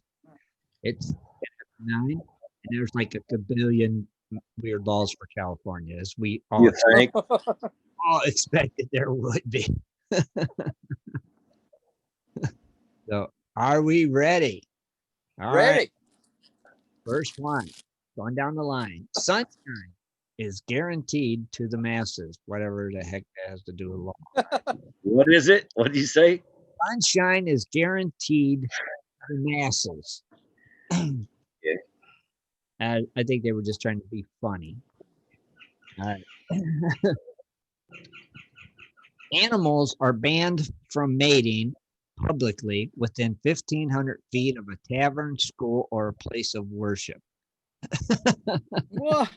It's 9, and there's like a billion weird laws for California, as we all expected there would be. So, are we ready? All Ready. right. First one, going down the line. Sunshine is guaranteed to the masses, whatever the heck that has to do with law. What is it? What did you say? Sunshine is guaranteed to the masses. Yeah. I think they were just trying to be funny. All right. Animals are banned from mating publicly within 1,500 feet of a tavern, school, or a place of worship. What?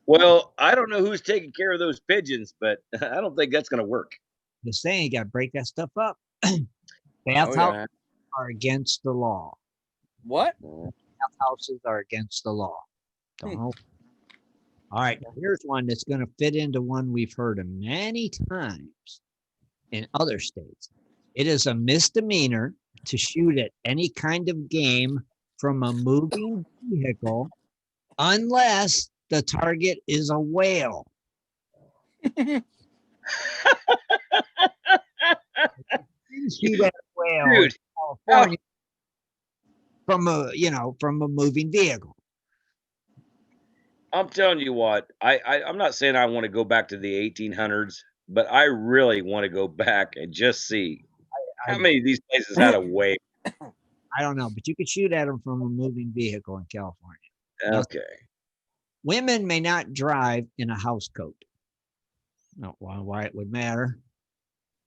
Well, I don't know who's taking care of those pigeons, but I don't think that's going to work. Just saying, you got to break that stuff up. Oh, Bathhouses are against the law. What? Bathhouses are against the law. Don't Hmm. know. All right, now here's one that's going to fit into one we've heard of many times in other states. It is a misdemeanor to shoot at any kind of game from a moving vehicle unless the target is a whale. Shoot at a whale in Dude, California from a moving vehicle. I'm telling you what, I'm not saying I want to go back to the 1800s, but I really want to go back and just see how many of these places had a whale. I don't know, but you could shoot at them from a moving vehicle in California. Okay. Women may not drive in a house coat. No, why it would matter?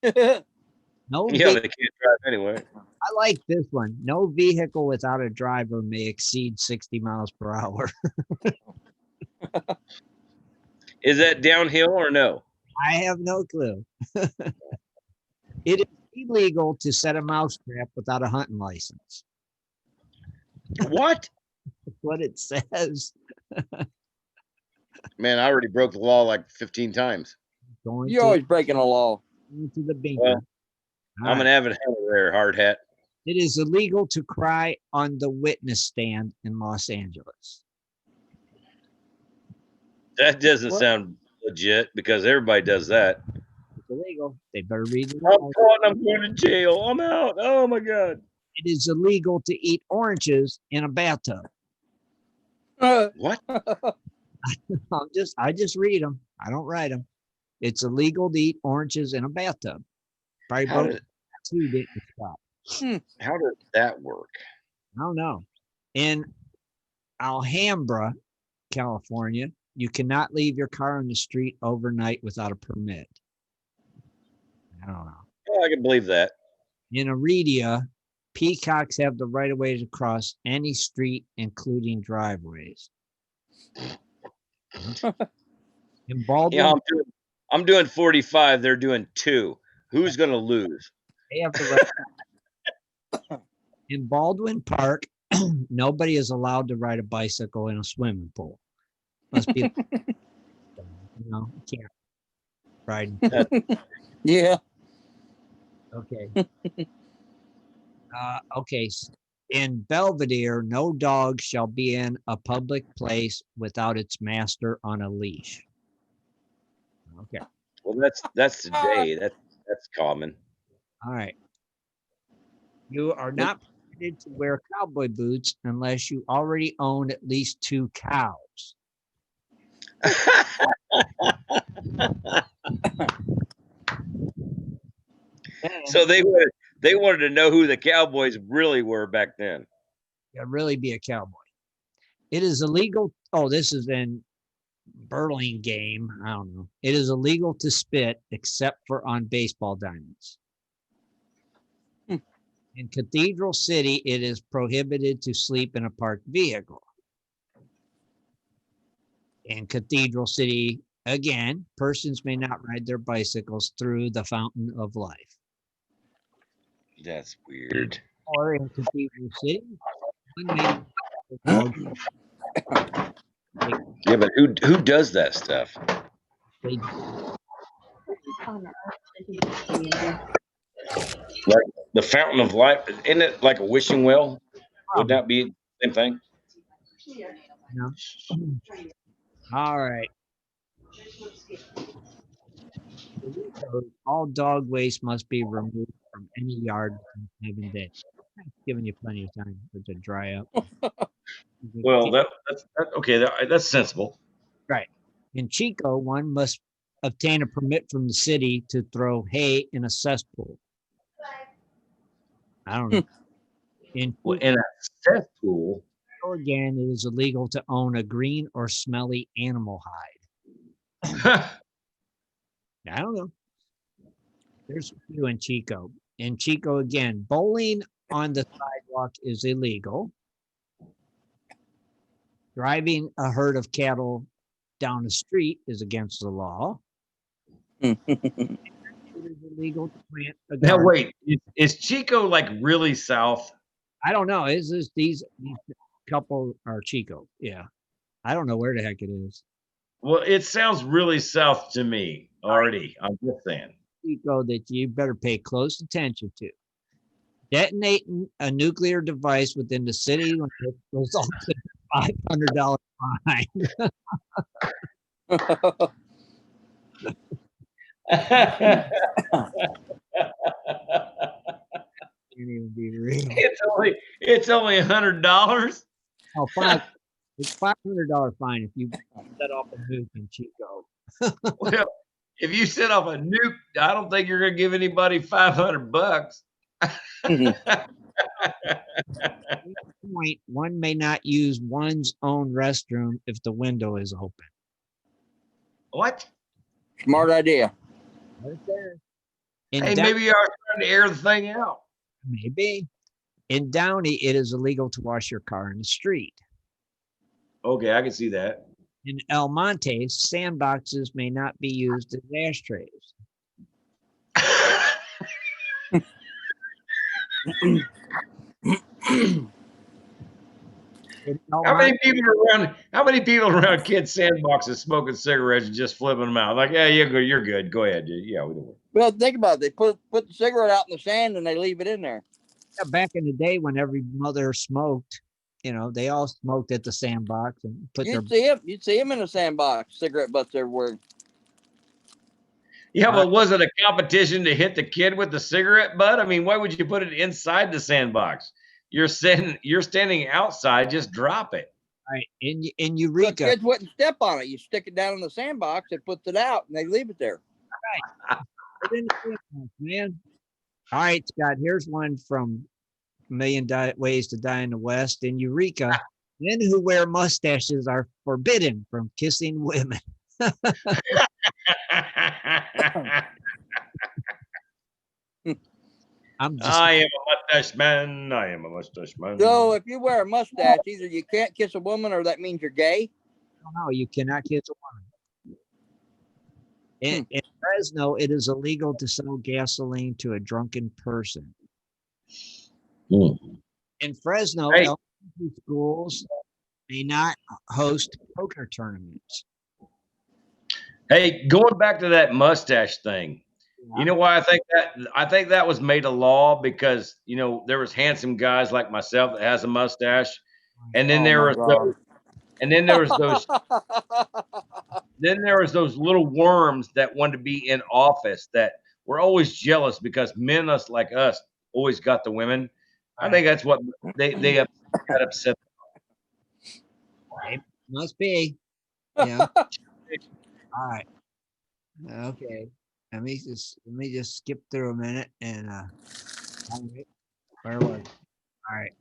No, Yeah, they can't drive anyway. I like this one. No vehicle without a driver may exceed 60 miles per hour. Is that downhill or no? I have no clue. It is illegal to set a mousetrap without a hunting license. What? That's what it says. Man, I already broke the law like 15 times. Going You're always breaking a law. to the bingo. Well, I'm an avid hunter there, hard hat. It is illegal to cry on the witness stand in Los Angeles. That doesn't sound legit because everybody does that. It's illegal. They better read the I'm law. caught and I'm going to jail. I'm out. Oh my God. It is illegal to eat oranges in a bathtub. What? I just read them. I don't write them. It's illegal to eat oranges in a bathtub. Probably How broke did, two didn't stop. how does that work? I don't know. In Alhambra, California, you cannot leave your car on the street overnight without a permit. I don't know. Oh, I can believe that. In Iridia, peacocks have the right of way to cross any street, including driveways. In Baldwin, Yeah, I'm doing 45. They're doing 2. Who's going to lose? they have the right. In Baldwin Park, nobody is allowed to ride a bicycle in a swimming pool. Must be, you can't ride. Yeah. Okay. Okay. In Belvedere, no dog shall be in a public place without its master on a leash. Okay. Well, that's today. That's common. All right. You are not permitted to wear cowboy boots unless you already own at least 2 cows. So they wanted to know who the Cowboys really were back then. Yeah, really be a cowboy. It is illegal. Oh, this is in Burlingame. I don't know. It is illegal to spit except for on baseball diamonds. In Cathedral City, it is prohibited to sleep in a parked vehicle. In Cathedral City, again, persons may not ride their bicycles through the Fountain of Life. That's weird. Or in Cathedral City, one may Yeah, but who does that stuff? they Like the Fountain of Life, isn't it like a wishing well? Would that be the same thing? No. All right. All dog waste must be removed from any yard within 7 days. Giving you plenty of time for it to dry up. Well, that's okay. That's sensible. Right. In Chico, one must obtain a permit from the city to throw hay in a cesspool. I don't know. In Well, in a cesspool. again, it is illegal to own a green or smelly animal hide. I don't know. There's a few in Chico. In Chico, again, bowling on the sidewalk is illegal. Driving a herd of cattle down the street is against the law. It is illegal to plant a Now garden. wait, is Chico like really south? I don't know. Is this these couple are Chico? Yeah. I don't know where the heck it is. Well, it sounds really south to me already. I'm just saying. Chico that you better pay close attention to. Detonating a nuclear device within the city results in a $500 fine. Can't even be real. It's only $100. Oh, fine. It's $500 fine if you set off a nuke in Chico. Well, if you set off a nuke, I don't think you're going to give anybody $500. Point, one may not use one's own restroom if the window is open. What? Smart idea. In Hey, maybe you are trying to air the thing out. Maybe. In Downey, it is illegal to wash your car in the street. Okay, I can see that. In El Monte, sandboxes may not be used as ashtrays. How many people around kids' sandboxes smoking cigarettes and just flipping them out? Like, yeah, you're good. Go ahead. Yeah, we do. Well, think about it. They put the cigarette out in the sand and they leave it in there. Yeah, back in the day when every mother smoked, they all smoked at the sandbox and put You'd see him in a sandbox, cigarette butts everywhere. Yeah, but was it a competition to hit the kid with the cigarette butt? I mean, why would you put it inside the sandbox? You're standing outside, just drop it. All right. In Eureka. The kids wouldn't step on it. You stick it down in the sandbox, it puts it out, and they leave it there. Right. Man. All right, Scott, here's one from A Million Ways to Die in the West. In Eureka, men who wear mustaches are forbidden from kissing women. I am a mustache man. I am a mustache man. So if you wear a mustache, either you can't kiss a woman or that means you're gay. No, you cannot kiss a woman. In Fresno, it is illegal to sell gasoline to a drunken person. In Fresno, elementary schools may not host poker tournaments. Hey, going back to that mustache thing, you know why I think that? I think that was made a law because there was handsome guys like myself that has a mustache, and then there was those little worms that wanted to be in office that were always jealous because men like us always got the women. I think that's what they got upset. It must be. Yeah. All right. Okay. Let me just skip through a minute and where was it? All right.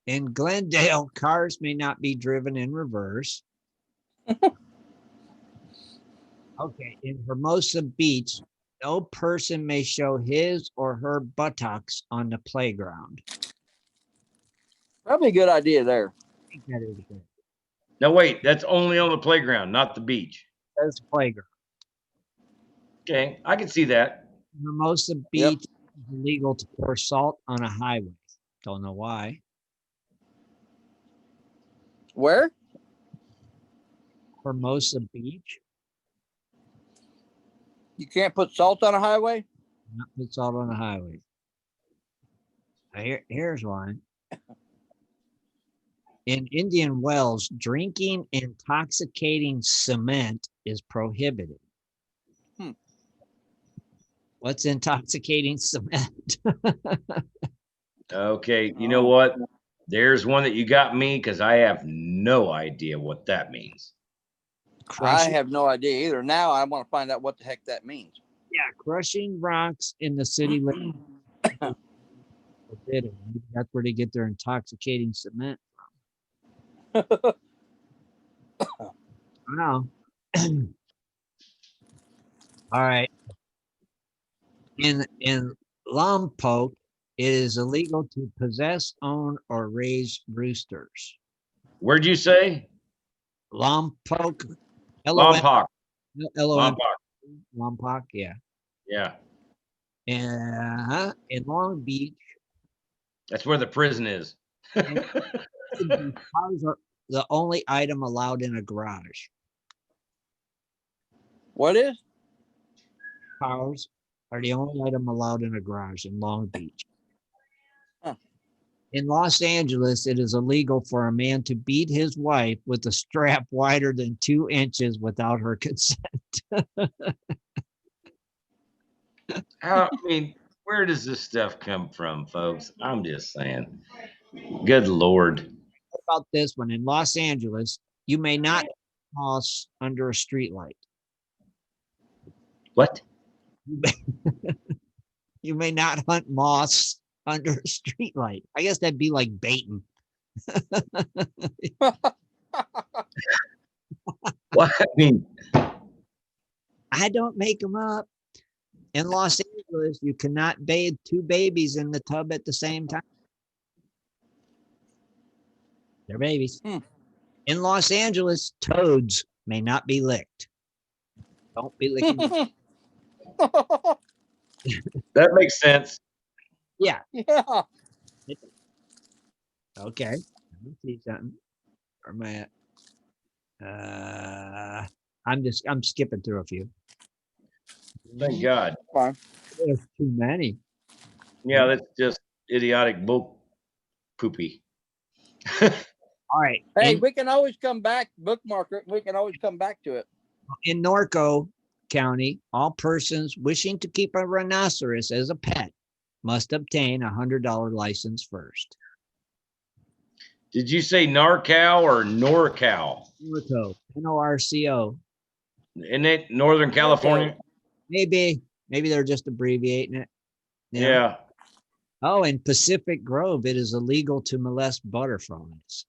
In Glendale, cars may not be driven in reverse. Okay. In Hermosa Beach, no person may show his or her buttocks on the playground. Probably a good idea there. I think that is good. No, wait, that's only on the playground, not the beach. That's the playground. Okay, I can see that. Hermosa Beach is illegal to pour salt on a highway. Don't know why. Where? Hermosa Beach. You can't put salt on a highway? Not put salt on a highway. Here's one. In Indian Wells, drinking intoxicating cement is prohibited. What's intoxicating cement? Okay, you know what? There's one that you got me because I have no idea what that means. I have no idea either. Now I want to find out what the heck that means. Yeah, crushing rocks in the city limits. Forbidden. That's where they get their intoxicating cement from. I don't know. All right. In Lompoc, it is illegal to possess, own, or raise roosters. Where'd you say? Lompoc, Lompoc. Lom. Lompoc. Lompoc, yeah. Yeah. And in Long Beach, That's where the prison is. cars are the only item allowed in a garage. What is? Cars are the only item allowed in a garage in Long Beach. Huh. In Los Angeles, it is illegal for a man to beat his wife with a strap wider than 2 inches without her consent. I mean, where does this stuff come from, folks? I'm just saying. Good Lord. What about this one? In Los Angeles, you may not cross under a streetlight. What? You may not hunt moths under a streetlight. I guess that'd be like baiting. What? I mean, I don't make them up. In Los Angeles, you cannot bathe 2 babies in the tub at the same time. They're babies. In Los Angeles, toads may not be licked. Don't be licking. that makes sense. Yeah. Yeah. Okay. Let me see something. Where am I at? I'm skipping through a few. Thank God. Fine. There's too many. Yeah, that's just idiotic bull poopy. All right. Hey, we can always come back, bookmark it. We can always come back to it. In Norco County, all persons wishing to keep a rhinoceros as a pet must obtain a $100 license first. Did you say NorCal or NorCal? Norco, Norco. Isn't it Northern California? Maybe they're just abbreviating it. You know? Yeah. Oh, in Pacific Grove, it is illegal to molest butterflies.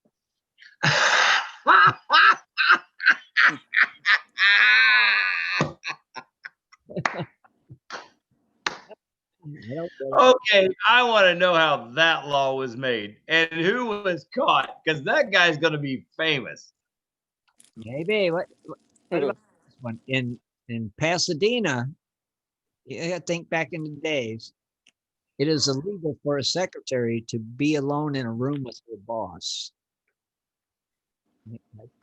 Okay, I want to know how that law was made and who was caught, because that guy's going to be famous. Maybe. What about this one? In Pasadena, I think back in the days, it is illegal for a secretary to be alone in a room with her boss.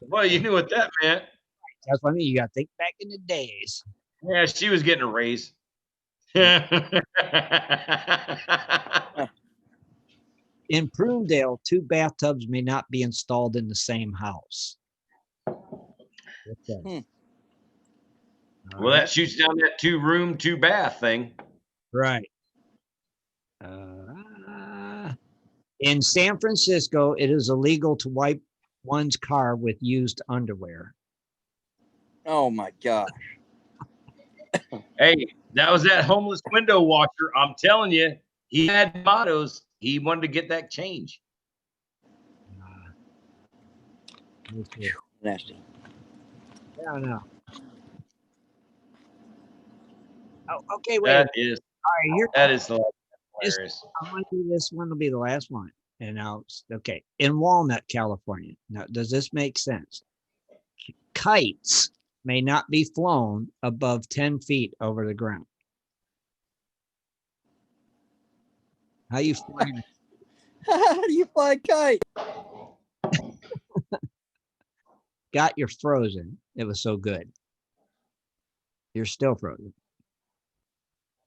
Well, you knew what that meant. That's what I mean. You got to think back in the days. Yeah, she was getting a raise. In Prunedale, 2 bathtubs may not be installed in the same house. Well, that shoots down that 2-room, 2-bath thing. Right. In San Francisco, it is illegal to wipe one's car with used underwear. Oh my gosh. Hey, that was that homeless window washer. I'm telling you, he had mottos. He wanted to get that change. Nasty. I don't know. Oh, okay, wait. That is hilarious. I'm going to do this one. Will be the last one. And now, okay. In Walnut, California. Now, does this make sense? Kites may not be flown above 10 feet over the ground. How you flying? How do you fly a kite? Got you're frozen. It was so good. You're still frozen.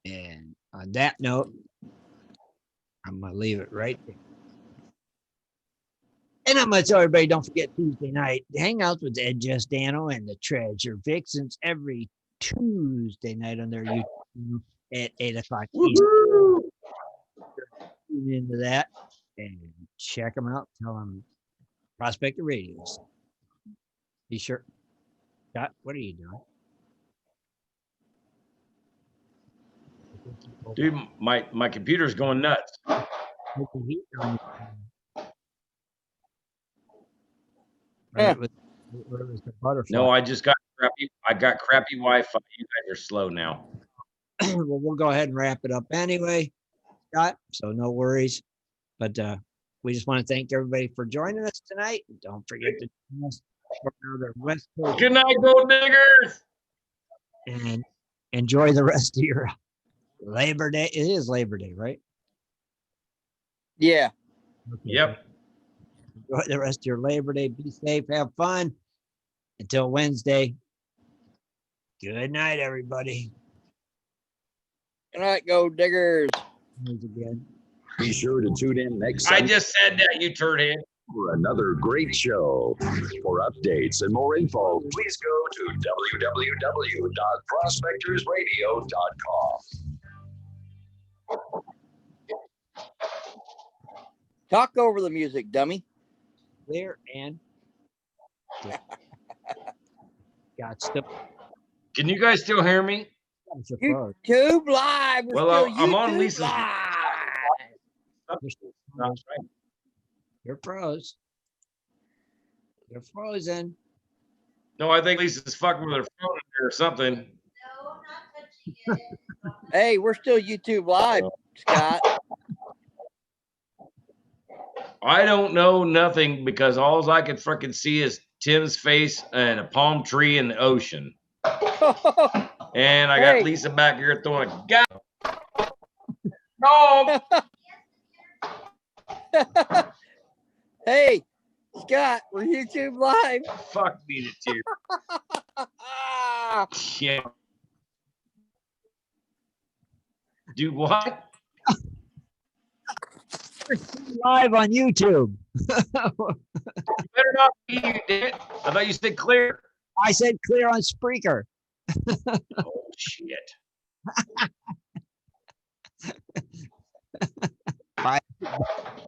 And on that note, I'm going to leave it right there. And I'm going to tell everybody, don't forget Tuesday night, hangouts with Ed Justano and the Treasure Vixens every Tuesday night on their YouTube at 8 o'clock. Tune into that and check them out. Tell them Prospector Radios. Be sure. Scott, what are you doing? Dude, my computer's going nuts. Right, with the butterfly. No, I got crappy Wi-Fi. You guys are slow now. Well, we'll go ahead and wrap it up anyway, Scott. So no worries. But we just want to thank everybody for joining us tonight. Don't forget to join us for another West Coast, Good night, gold diggers. and enjoy the rest of your Labor Day. It is Labor Day, right? Yeah. Okay. Yep. Enjoy the rest of your Labor Day. Be safe. Have fun. Until Wednesday. Good night, everybody. Good night, gold diggers. Once again. Be sure to tune in next I Sunday just said that, you turd head. for another great show. For updates and more info, please go to www.prospectorsradio.com. Talk over the music, dummy. Clear and got stuff. Can you guys still hear me? YouTube Live. We're Well, still I'm on YouTube Lisa's- Live. You're froze. You're frozen. No, I think Lisa's fucking with her phone or something. Hey, we're still YouTube Live, Scott. I don't know nothing because all I can freaking see is Tim's face and a palm tree in the ocean. And I got Hey. Lisa back here throwing a gun. No. Hey, Scott, we're YouTube Live. Fuck me to tears. Yeah. Do what? Live on YouTube. Better not be, you did. I thought you said clear. I said clear on Spreaker. Oh, shit. Bye.